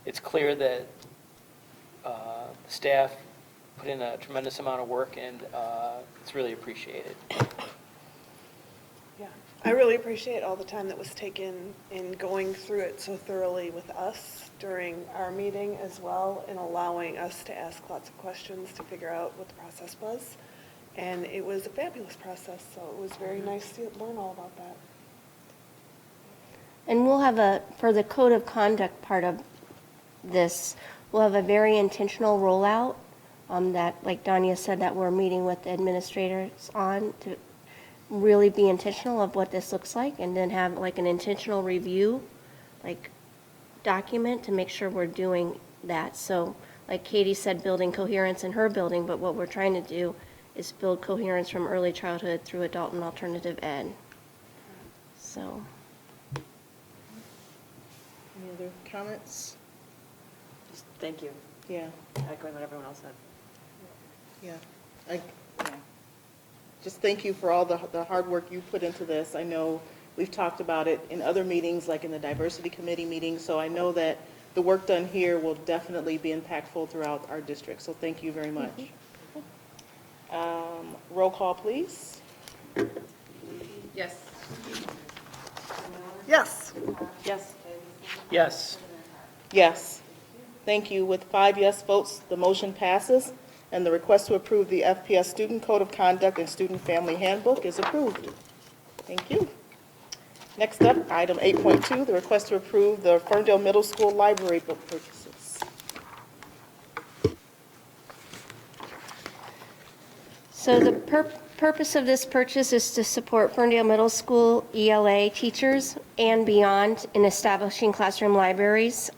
It's clear that the staff put in a tremendous amount of work, and it's really appreciated. Yeah, I really appreciate all the time that was taken in going through it so thoroughly with us during our meeting as well, and allowing us to ask lots of questions to figure out what the process was. And it was a fabulous process, so it was very nice to learn all about that. And we'll have for the code of conduct part of this, we'll have a very intentional rollout that, like Danya said, that we're meeting with the administrators on to really be intentional of what this looks like, and then have like an intentional review, like document to make sure we're doing that. So like Katie said, building coherence in her building, but what we're trying to do is build coherence from early childhood through adult and alternative ed. So. Any other comments? Thank you. Yeah, Echoing what everyone else said. yeah. Just thank you for all the hard work you put into this. I know we've talked about it in other meetings, like in the diversity committee meeting, so I know that the work done here will definitely be impactful throughout our district, so thank you very much. Roll call, please. Yes. Yes. Yes. Yes. Yes. Thank you. With 5 yes votes, the motion passes, and the request to approve the FPS Student Code of Conduct and Student Family Handbook is approved. Thank you. Next up, item 8.2, the request to approve the Ferndale Middle School library book purchases. So the purpose of this purchase is to support Ferndale Middle School ELA teachers and beyond in establishing classroom libraries.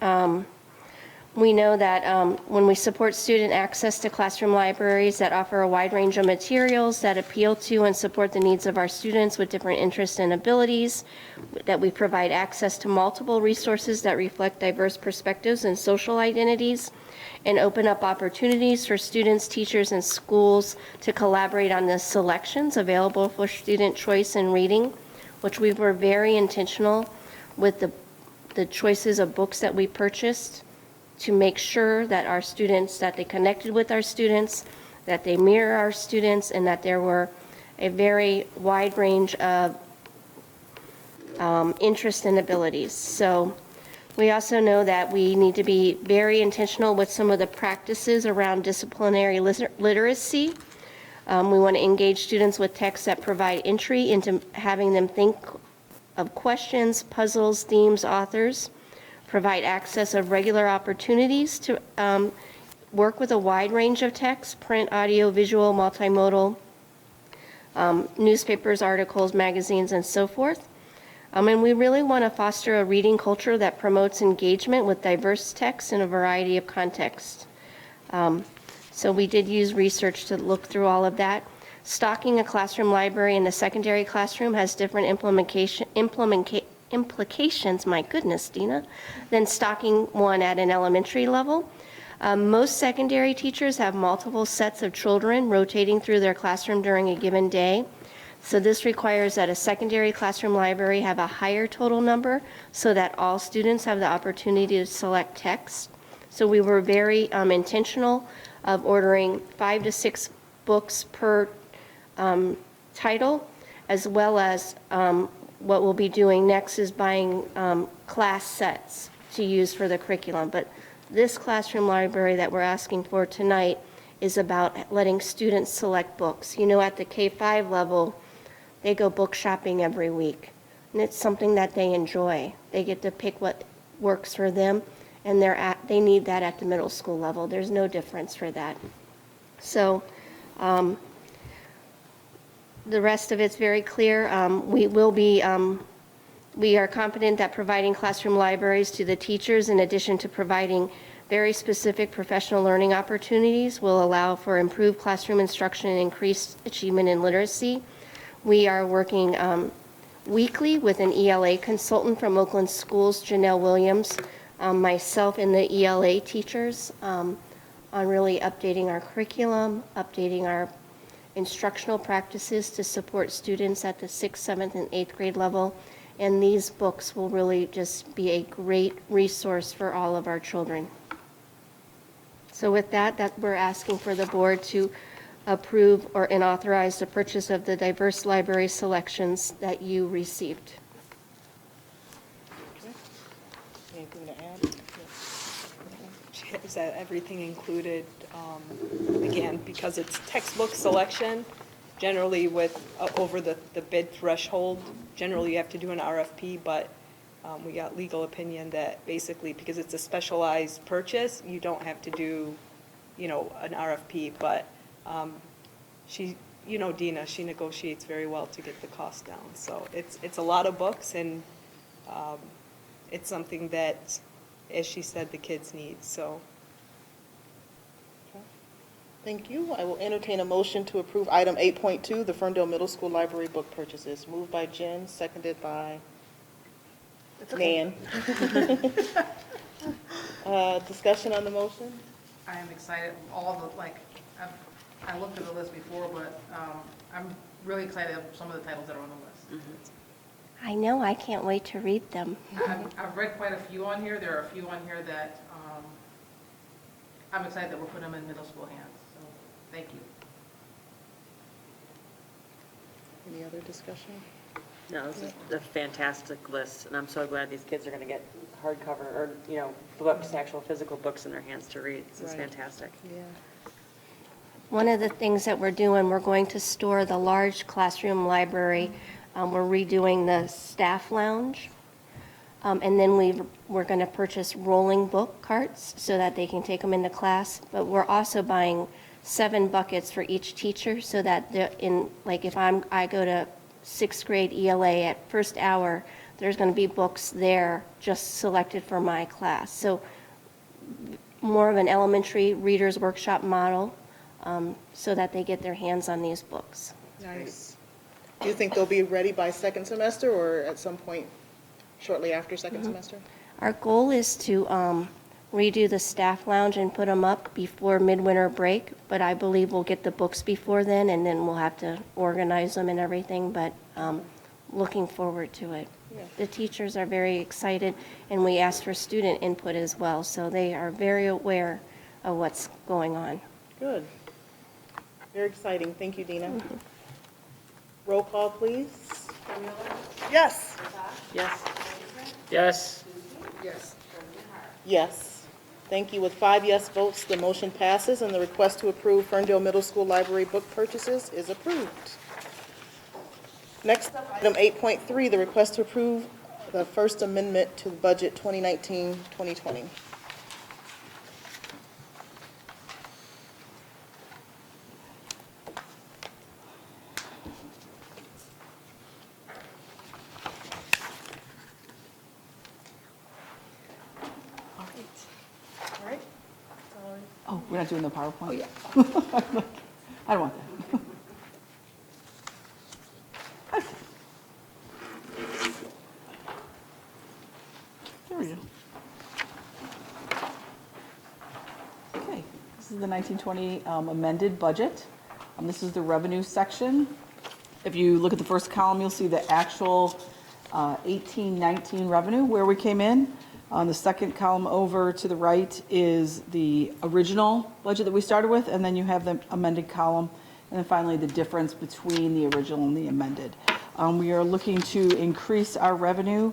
We know that when we support student access to classroom libraries that offer a wide range of materials that appeal to and support the needs of our students with different interests and abilities, that we provide access to multiple resources that reflect diverse perspectives and social identities, and open up opportunities for students, teachers, and schools to collaborate on the selections available for student choice in reading, which we were very intentional with the choices of books that we purchased to make sure that our students, that they connected with our students, that they mirror our students, and that there were a very wide range of interests and abilities. So we also know that we need to be very intentional with some of the practices around disciplinary literacy. We want to engage students with texts that provide entry into having them think of questions, puzzles, themes, authors, provide access of regular opportunities to work with a wide range of texts, print, audio, visual, multimodal, newspapers, articles, magazines, and so forth. And we really want to foster a reading culture that promotes engagement with diverse texts in a variety of contexts. So we did use research to look through all of that. Stocking a classroom library in the secondary classroom has different implications, my goodness, Dina, than stocking one at an elementary level. Most secondary teachers have multiple sets of children rotating through their classroom during a given day. So this requires that a secondary classroom library have a higher total number so that all students have the opportunity to select text. So we were very intentional of ordering 5 to 6 books per title, as well as what we'll be doing next is buying class sets to use for the curriculum. But this classroom library that we're asking for tonight is about letting students select books. You know, at the K-5 level, they go book shopping every week, and it's something that they enjoy. They get to pick what works for them, and they need that at the middle school level. There's no difference for that. So the rest of it's very clear. We are confident that providing classroom libraries to the teachers, in addition to providing very specific professional learning opportunities, will allow for improved classroom instruction and increased achievement in literacy. We are working weekly with an ELA consultant from Oakland Schools, Janelle Williams, myself and the ELA teachers on really updating our curriculum, updating our instructional practices to support students at the 6th, 7th, and 8th grade level. And these books will really just be a great resource for all of our children. So with that we're asking for the board to approve and authorize the purchase of the diverse library selections that you received. Anything to add? Is that everything included? Again, because it's textbook selection, generally with over the bid threshold, generally you have to do an RFP, but we got legal opinion that basically because it's a specialized purchase, you don't have to do, an RFP, but she, Dina, she negotiates very well to get the cost down. So it's a lot of books, and it's something that, as she said, the kids need, so. Thank you. I will entertain a motion to approve item 8.2, the Ferndale Middle School Library book purchases. Moved by Jen, seconded by Nan. Discussion on the motion? I am excited, I looked at the list before, but I'm really excited of some of the titles that are on the list. I know, I can't wait to read them. I've read quite a few on here. There are a few on here that I'm excited that we're putting them in middle school hands, so thank you. Any other discussion? No, this is a fantastic list, and I'm so glad these kids are going to get hardcover or, books, actual physical books in their hands to read. This is fantastic. Yeah. One of the things that we're doing, we're going to store the large classroom library. We're redoing the staff lounge. And then we're going to purchase rolling book carts so that they can take them into class. But we're also buying 7 buckets for each teacher so that if I go to 6th grade ELA at first hour, there's going to be books there just selected for my class. So more of an elementary reader's workshop model so that they get their hands on these books. Nice. Do you think they'll be ready by second semester or at some point shortly after second semester? Our goal is to redo the staff lounge and put them up before midwinter break, but I believe we'll get the books before then, and then we'll have to organize them and everything, but looking forward to it. Yeah. The teachers are very excited, and we asked for student input as well, so they are very aware of what's going on. Good. Very exciting. Thank you, Dina. Roll call, please. Yes. Yes. Yes. Yes. Thank you. With 5 yes votes, the motion passes, and the request to approve Ferndale Middle School library book purchases is approved. Next, item 8.3, the request to approve the First Amendment to the Budget 2019-2020. All right. Oh, we're not doing the PowerPoint? Oh, yeah. I don't want that. There we go. Okay, this is the 1920 amended budget. This is the revenue section. If you look at the first column, you'll see the actual 18-19 revenue, where we came in. On the second column over to the right is the original budget that we started with, and then you have the amended column, and then finally the difference between the original and the amended. We are looking to increase our revenue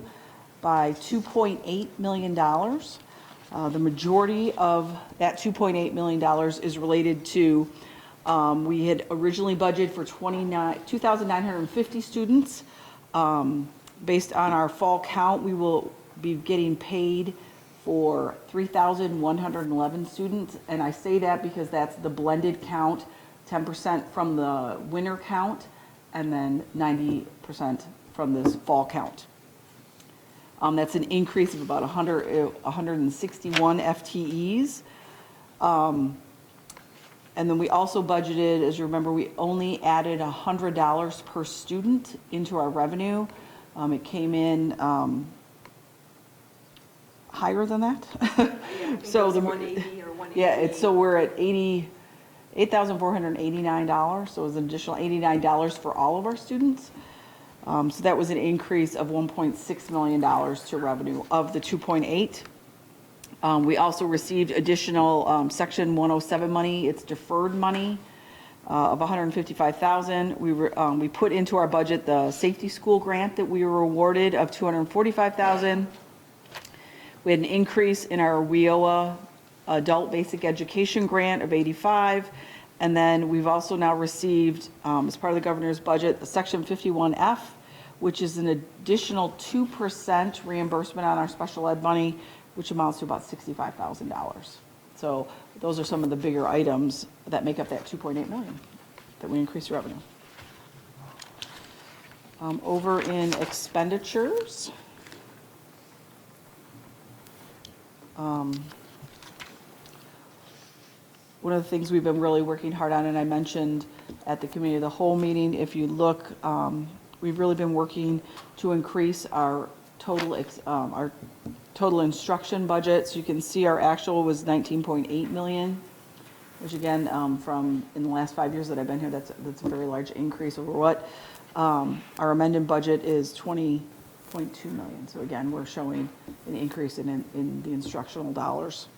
by $2.8 million. The majority of that $2.8 million is related to, we had originally budgeted for 2,950 students. Based on our fall count, we will be getting paid for 3,111 students. And I say that because that's the blended count, 10% from the winter count, and then 90% from this fall count. That's an increase of about 161 FTEs. And then we also budgeted, as you remember, we only added $100 per student into our revenue. It came in higher than that. So the 180 or 180. Yeah, so we're at $8,489. So it was an additional $89 for all of our students. So that was an increase of $1.6 million to revenue of the 2.8. We also received additional Section 107 money. It's deferred money of $155,000. We put into our budget the safety school grant that we were awarded of $245,000. We had an increase in our WIOA adult basic education grant of $85,000. And then we've also now received, as part of the governor's budget, the Section 51F, which is an additional 2% reimbursement on our special ed money, which amounts to about $65,000. So those are some of the bigger items that make up that $2.8 million that we increased revenue. Over in expenditures. One of the things we've been really working hard on, and I mentioned at the committee of the whole meeting, if you look, we've really been working to increase our total instruction budget. So you can see our actual was 19.8 million, which again, from in the last 5 years that I've been here, that's a very large increase over what our amended budget is 20.2 million. So again, we're showing an increase in the instructional dollars.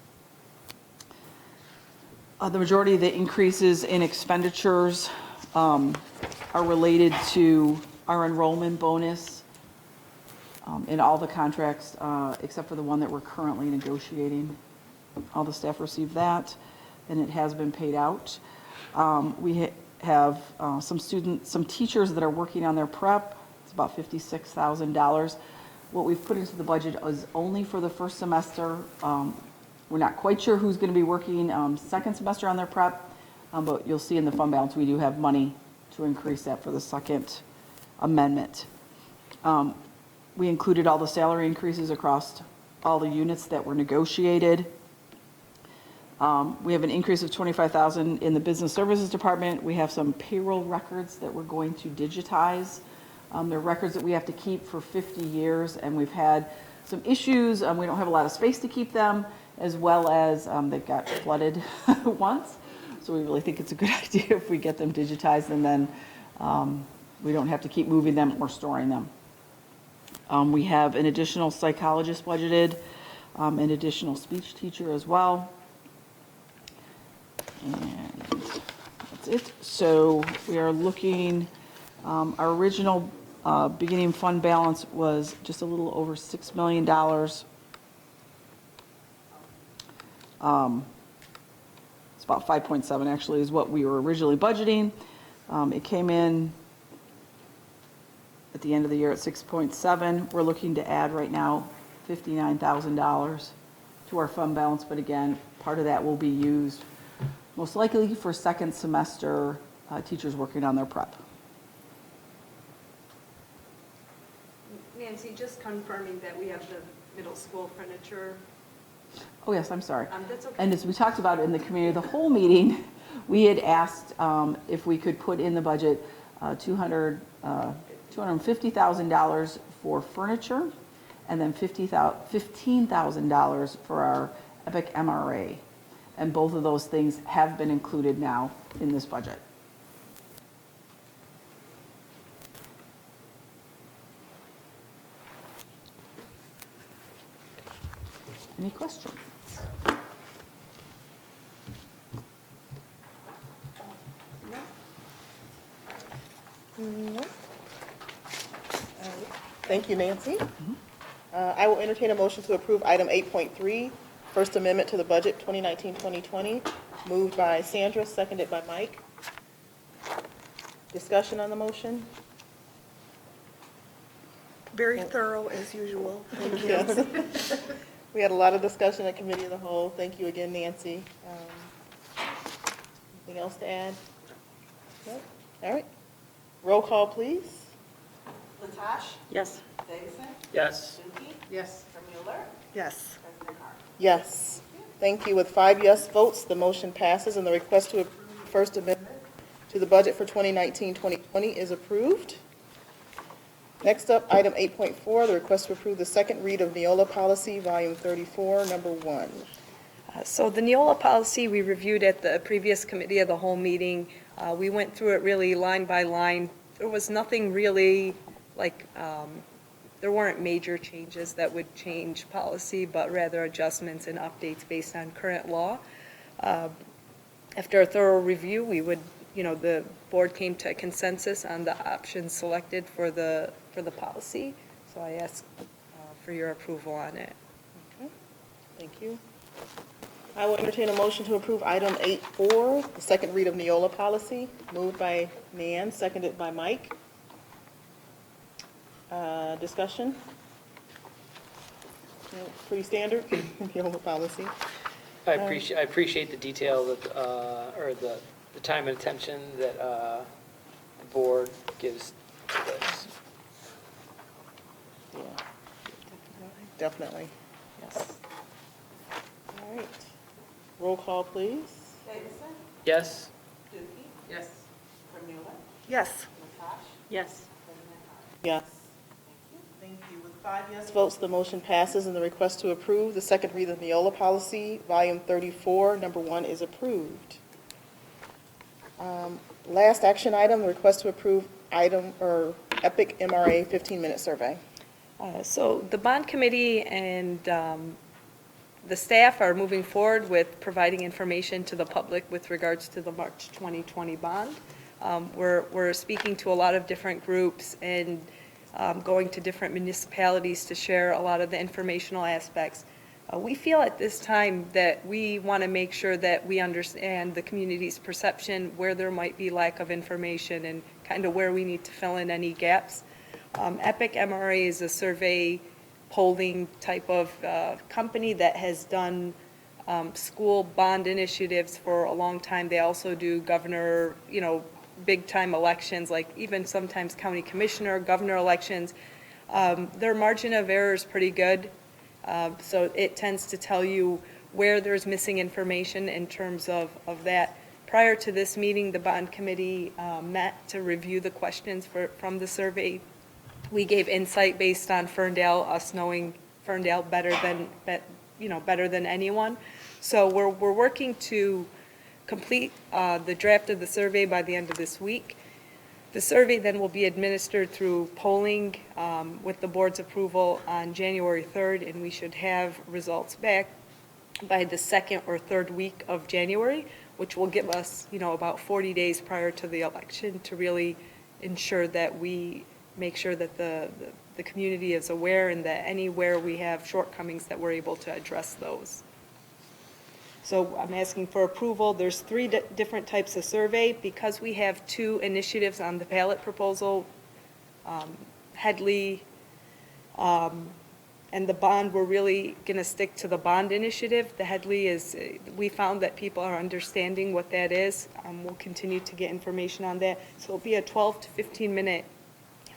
The majority of the increases in expenditures are related to our enrollment bonus in all the contracts except for the one that we're currently negotiating. All the staff received that, and it has been paid out. We have some teachers that are working on their prep. It's about $56,000. What we've put into the budget is only for the first semester. We're not quite sure who's going to be working second semester on their prep, but you'll see in the fund balance we do have money to increase that for the second amendment. We included all the salary increases across all the units that were negotiated. We have an increase of $25,000 in the business services department. We have some payroll records that we're going to digitize. They're records that we have to keep for 50 years, and we've had some issues. We don't have a lot of space to keep them, as well as they got flooded once. So we really think it's a good idea if we get them digitized, and then we don't have to keep moving them or storing them. We have an additional psychologist budgeted, an additional speech teacher as well. And that's it. So we are looking Our original beginning fund balance was just a little over $6 million. It's about 5.7 actually is what we were originally budgeting. It came in at the end of the year at 6.7. We're looking to add right now $59,000 to our fund balance, but again, part of that will be used most likely for second semester teachers working on their prep. Nancy, just confirming that we have the middle school furniture. Oh, yes, I'm sorry. That's okay. And as we talked about in the committee of the whole meeting, we had asked if we could put in the budget $250,000 for furniture and then $15,000 for our EPIC MRA. And both of those things have been included now in this budget. Any questions? No. Thank you, Nancy. I will entertain a motion to approve item 8.3, First Amendment to the Budget 2019-2020, moved by Sandra, seconded by Mike. Discussion on the motion? Very thorough as usual. Thank you. Yes. We had a lot of discussion at Committee of the Whole. Thank you again, Nancy. Anything else to add? No? All right. Roll call, please. Latasha? Yes. Davison? Yes. Yes. Mueller? Yes. Yes. Thank you. With 5 yes votes, the motion passes and the request to approve First Amendment to the budget for 2019-2020 is approved. Next up, item 8.4, the request to approve the second read of Neola Policy, Volume 34, Number 1. So the Neola policy we reviewed at the previous committee of the whole meeting. We went through it really line by line. There was nothing really there weren't major changes that would change policy, but rather adjustments and updates based on current law. After a thorough review, the board came to a consensus on the options selected for the policy. So I ask for your approval on it. Okay. Thank you. I will entertain a motion to approve item 8.4, the second read of Neola Policy, moved by Nan, seconded by Mike. Discussion? Pretty standard, Neola Policy. I appreciate the detail that, or the time and attention that the board gives to this. Yeah. Definitely. Yes. All right. Roll call, please. Davison? Yes? Yes. Mueller? Yes. Yes. Yes. Thank you. With 5 yes votes, the motion passes and the request to approve the second read of Neola Policy, Volume 34, Number 1 is approved. Last action item, the request to approve EPIC MRA 15-minute survey. So the bond committee and the staff are moving forward with providing information to the public with regards to the March 2020 bond. We're speaking to a lot of different groups and going to different municipalities to share a lot of the informational aspects. We feel at this time that we want to make sure that we understand the community's perception, where there might be lack of information, and kind of where we need to fill in any gaps. EPIC MRA is a survey polling type of company that has done school bond initiatives for a long time. They also do governor, big time elections, like even sometimes county commissioner, governor elections. Their margin of error is pretty good. So it tends to tell you where there's missing information in terms of that. Prior to this meeting, the bond committee met to review the questions from the survey. We gave insight based on Ferndale, us knowing Ferndale better than anyone. So we're working to complete the draft of the survey by the end of this week. The survey then will be administered through polling with the board's approval on January 3rd, and we should have results back by the second or third week of January, which will give us, about 40 days prior to the election to really ensure that we make sure that the community is aware and that anywhere we have shortcomings that we're able to address those. So I'm asking for approval. There's three different types of survey. Because we have two initiatives on the ballot proposal, Headley and the bond, we're really going to stick to the bond initiative. The Headley is, we found that people are understanding what that is. We'll continue to get information on that. So it'll be a 12 to 15-minute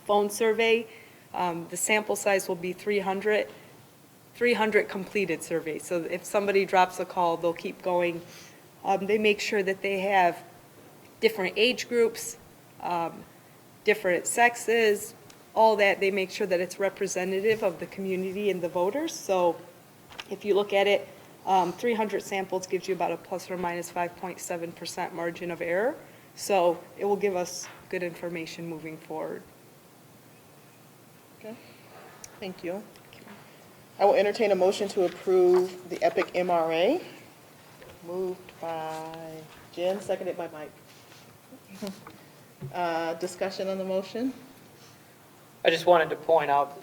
phone survey. The sample size will be 300 completed surveys. So if somebody drops a call, they'll keep going. They make sure that they have different age groups, different sexes, all that. They make sure that it's representative of the community and the voters. So if you look at it, 300 samples gives you about a plus or minus 5.7% margin of error. So it will give us good information moving forward. Okay, thank you. I will entertain a motion to approve the EPIC MRA. Moved by Jen, seconded by Mike. Discussion on the motion? I just wanted to point out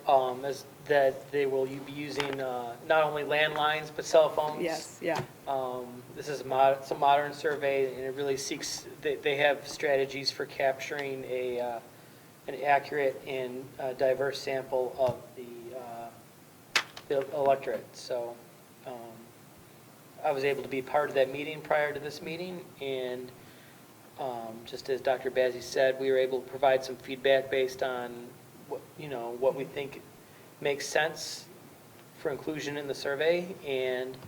that they will be using not only landlines, but cell phones. Yes, yeah. This is it's a modern survey, and it really seeks, they have strategies for capturing an accurate and diverse sample of the electorate. So I was able to be part of that meeting prior to this meeting, and just as Dr. Bazzi said, we were able to provide some feedback based on what we think makes sense for inclusion in the survey, and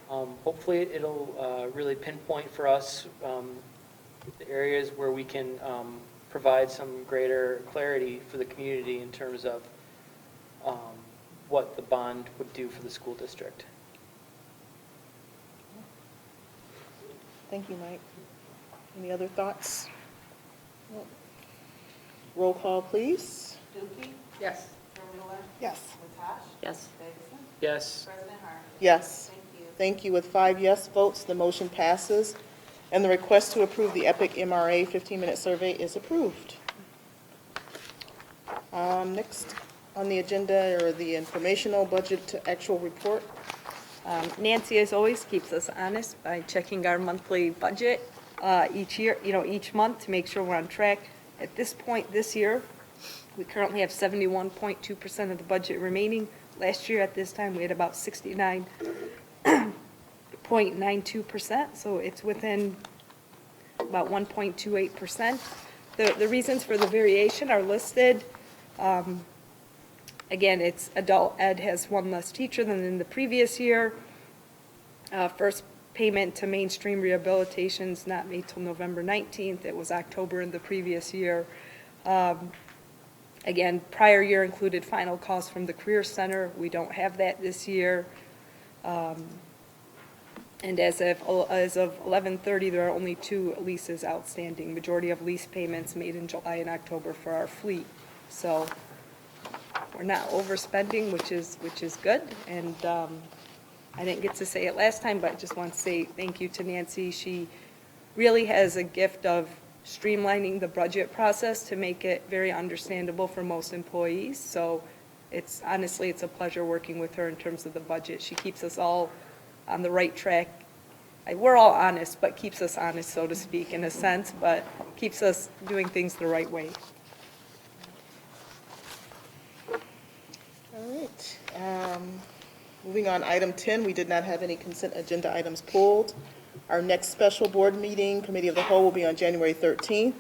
hopefully it'll really pinpoint for us the areas where we can provide some greater clarity for the community in terms of what the bond would do for the school district. Thank you, Mike. Any other thoughts? Roll call, please. Yes. Yes. Yes. Yes. Yes. Thank you. With 5 yes votes, the motion passes, and the request to approve the EPIC MRA 15-minute survey is approved. Next on the agenda are the informational budget to actual report. Nancy, as always, keeps us honest by checking our monthly budget each year, each month to make sure we're on track. At this point this year, we currently have 71.2% of the budget remaining. Last year at this time, we had about 69.92%, so it's within about 1.28%. The reasons for the variation are listed. Again, it's adult ed has one less teacher than in the previous year. First payment to mainstream rehabilitation is not made till November 19th. It was October in the previous year. Again, prior year included final costs from the Career Center. We don't have that this year. And as of 11/30, there are only 2 leases outstanding. Majority of lease payments made in July and October for our fleet. So we're not overspending, which is good. And I didn't get to say it last time, but I just want to say thank you to Nancy. She really has a gift of streamlining the budget process to make it very understandable for most employees. So honestly, it's a pleasure working with her in terms of the budget. She keeps us all on the right track. We're all honest, but keeps us honest, so to speak, in a sense, but keeps us doing things the right way. All right. Moving on, item 10, we did not have any consent agenda items pulled. Our next special board meeting, Committee of the Whole, will be on January 13th.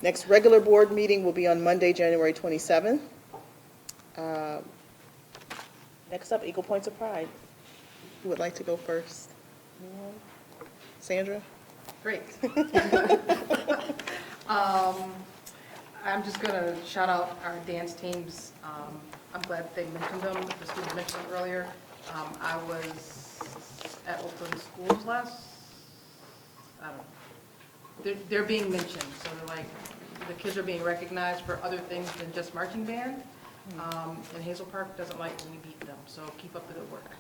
Next regular board meeting will be on Monday, January 27th. Next up, Eagle Points of Pride. Who would like to go first? Anyone? Sandra? Great. I'm just going to shout out our dance teams. I'm glad they mentioned them. The student mentioned them earlier. I was at Oakland Schools I don't know. They're being mentioned, so they're like, the kids are being recognized for other things than just marching band. And Hazel Park doesn't like when we beat them, so keep up the good work.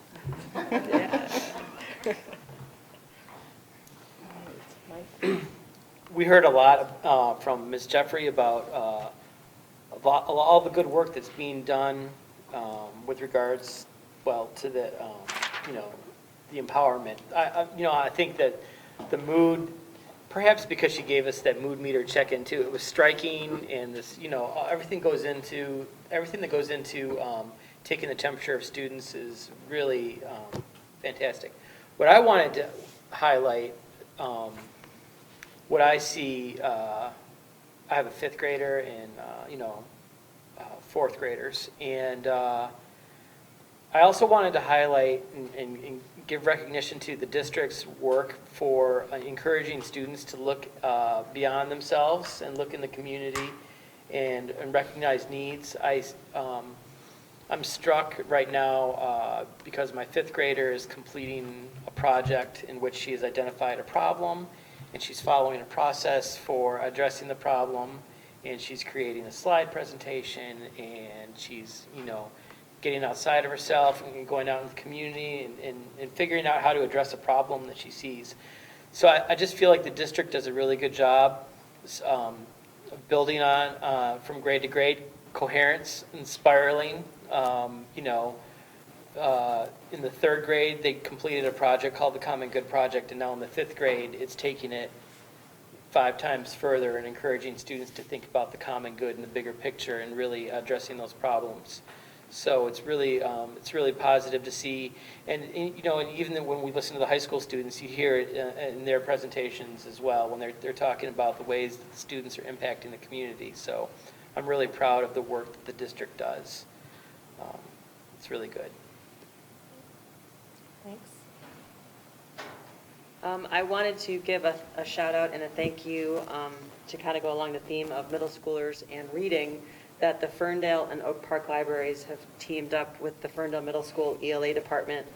we heard a lot from Ms. Jeffrey about all the good work that's being done with regards, well, to the, the empowerment. I think that the mood, perhaps because she gave us that mood meter check-in too, it was striking, and this, everything that goes into taking the temperature of students is really fantastic. What I wanted to highlight, what I see, I have a fifth grader and, fourth graders, and I also wanted to highlight and give recognition to the district's work for encouraging students to look beyond themselves and look in the community and recognize needs. I'm struck right now because my fifth grader is completing a project in which she has identified a problem, and she's following a process for addressing the problem, and she's creating a slide presentation, and she's, getting outside of herself and going out in the community and figuring out how to address a problem that she sees. So I just feel like the district does a really good job of building on, from grade to grade, coherence and spiraling. In the third grade, they completed a project called the Common Good Project, and now in the fifth grade, it's taking it 5 times further and encouraging students to think about the common good and the bigger picture and really addressing those problems. So it's really positive to see, and even when we listen to the high school students, you hear it in their presentations as well when they're talking about the ways that the students are impacting the community. So I'm really proud of the work that the district does. It's really good. Thanks. I wanted to give a shout out and a thank you to kind of go along the theme of middle schoolers and reading, that the Ferndale and Oak Park libraries have teamed up with the Ferndale Middle School ELA department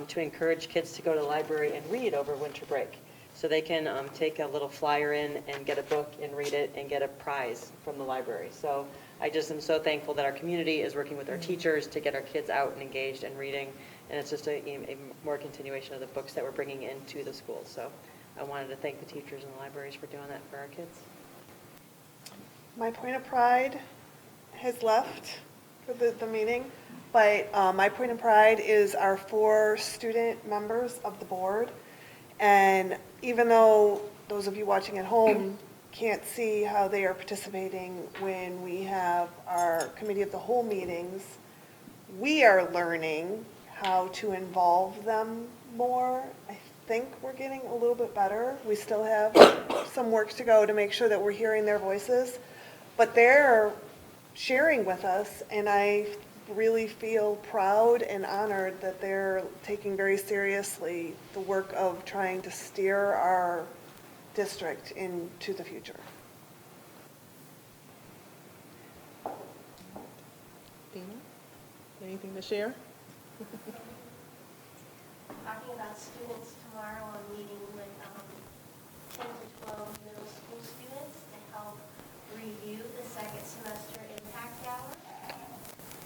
to encourage kids to go to the library and read over winter break. So they can take a little flyer in and get a book and read it and get a prize from the library. So I just am so thankful that our community is working with our teachers to get our kids out and engaged in reading. And it's just a more continuation of the books that we're bringing into the schools. So I wanted to thank the teachers and the libraries for doing that for our kids. My point of pride has left for the meeting, but my point of pride is our 4 student members of the board. And even though those of you watching at home can't see how they are participating when we have our committee of the whole meetings, we are learning how to involve them more. I think we're getting a little bit better. We still have some work to go to make sure that we're hearing their voices, but they're sharing with us, and I really feel proud and honored that they're taking very seriously the work of trying to steer our district into the future. Dina, anything to share? Talking about students, tomorrow I'm meeting with 10 to 12 middle school students to help review the second semester impact hour,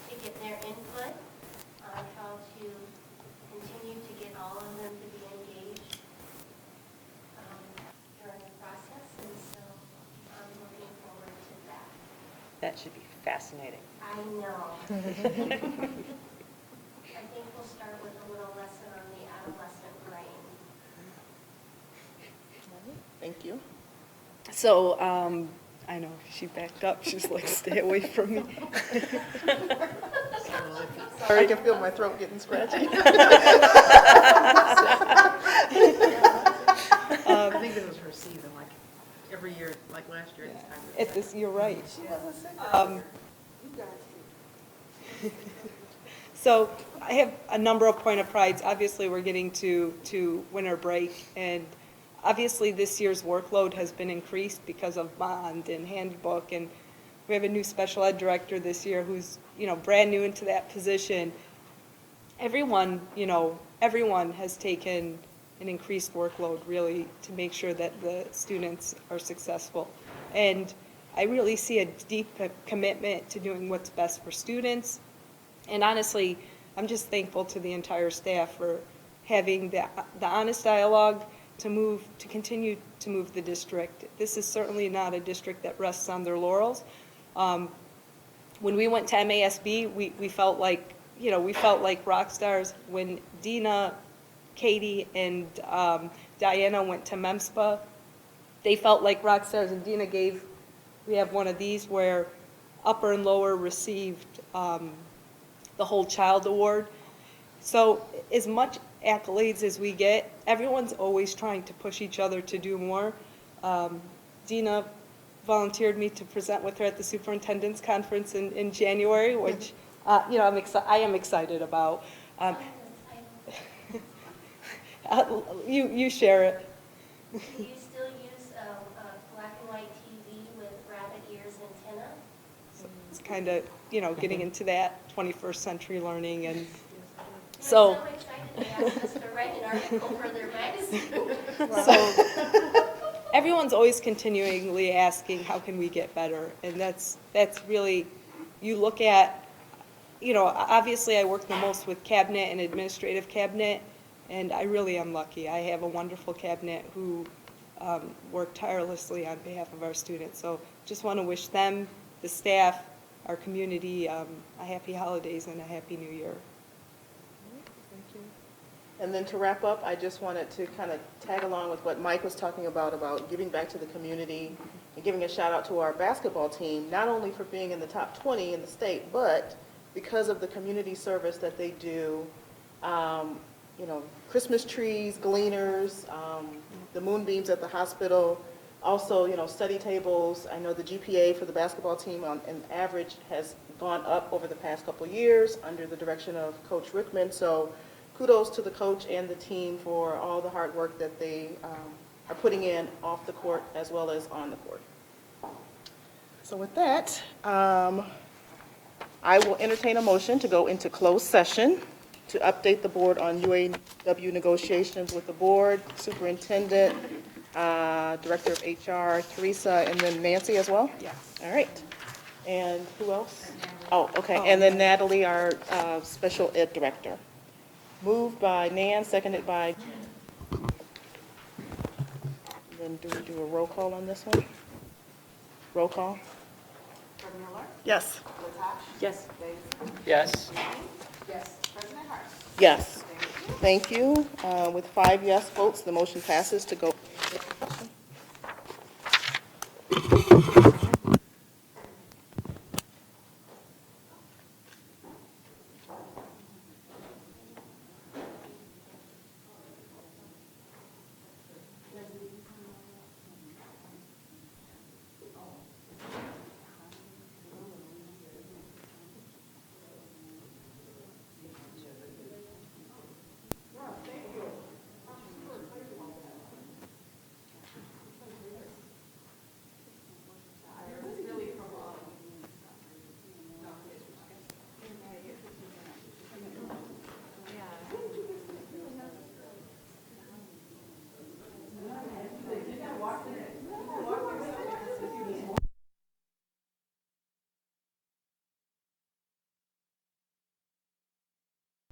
to get their input on how to continue to get all of them to be engaged during the process, and so I'm looking forward to that. That should be fascinating. I know. I think we'll start with a little lesson on the adolescent brain. Thank you. So, I know, she backed up, she's like, stay away from me. Sorry, I can feel my throat getting scratchy. I think this was her season, like every year, like last year. At this, you're right. So I have a number of point of prides. Obviously, we're getting to winter break, and obviously this year's workload has been increased because of bond and handbook, and we have a new special ed director this year who's, brand new into that position. Everyone has taken an increased workload really to make sure that the students are successful. And I really see a deep commitment to doing what's best for students. And honestly, I'm just thankful to the entire staff for having the honest dialogue to continue to move the district. This is certainly not a district that rests on their laurels. When we went to MASB, we felt like, we felt like rock stars. When Dina, Katie, and Diana went to MEMSPA, they felt like rock stars, and Dina we have one of these where upper and lower received the Whole Child Award. So as much accolades as we get, everyone's always trying to push each other to do more. Dina volunteered me to present with her at the superintendent's conference in January, which I am excited about. You share it. Do you still use black and white TV with rabbit ears antenna? It's kind of, getting into that 21st century learning, and So excited they asked us to write an article for their magazine. so everyone's always continually asking, how can we get better? And that's really, you look at, obviously I work the most with cabinet and administrative cabinet, and I really am lucky. I have a wonderful cabinet who work tirelessly on behalf of our students. So just want to wish them, the staff, our community, a happy holidays and a happy new year. And then to wrap up, I just wanted to kind of tag along with what Mike was talking about giving back to the community and giving a shout out to our basketball team, not only for being in the top 20 in the state, but because of the community service that they do, Christmas trees, gleaners, the moonbeams at the hospital, also, study tables. I know the GPA for the basketball team on average has gone up over the past couple of years under the direction of Coach Rickman. So kudos to the coach and the team for all the hard work that they are putting in off the court as well as on the court. So with that, I will entertain a motion to go into closed session to update the board on UAW negotiations with the board, superintendent, director of HR, Teresa, and then Nancy as well? Yes. All right. And who else? Oh, okay. And then Natalie, our special ed director. Moved by Nan, seconded by. Then do we do a roll call on this one? Roll call? Yes. Yes. Yes. Yes. Thank you. With 5 yes votes, the motion passes to go.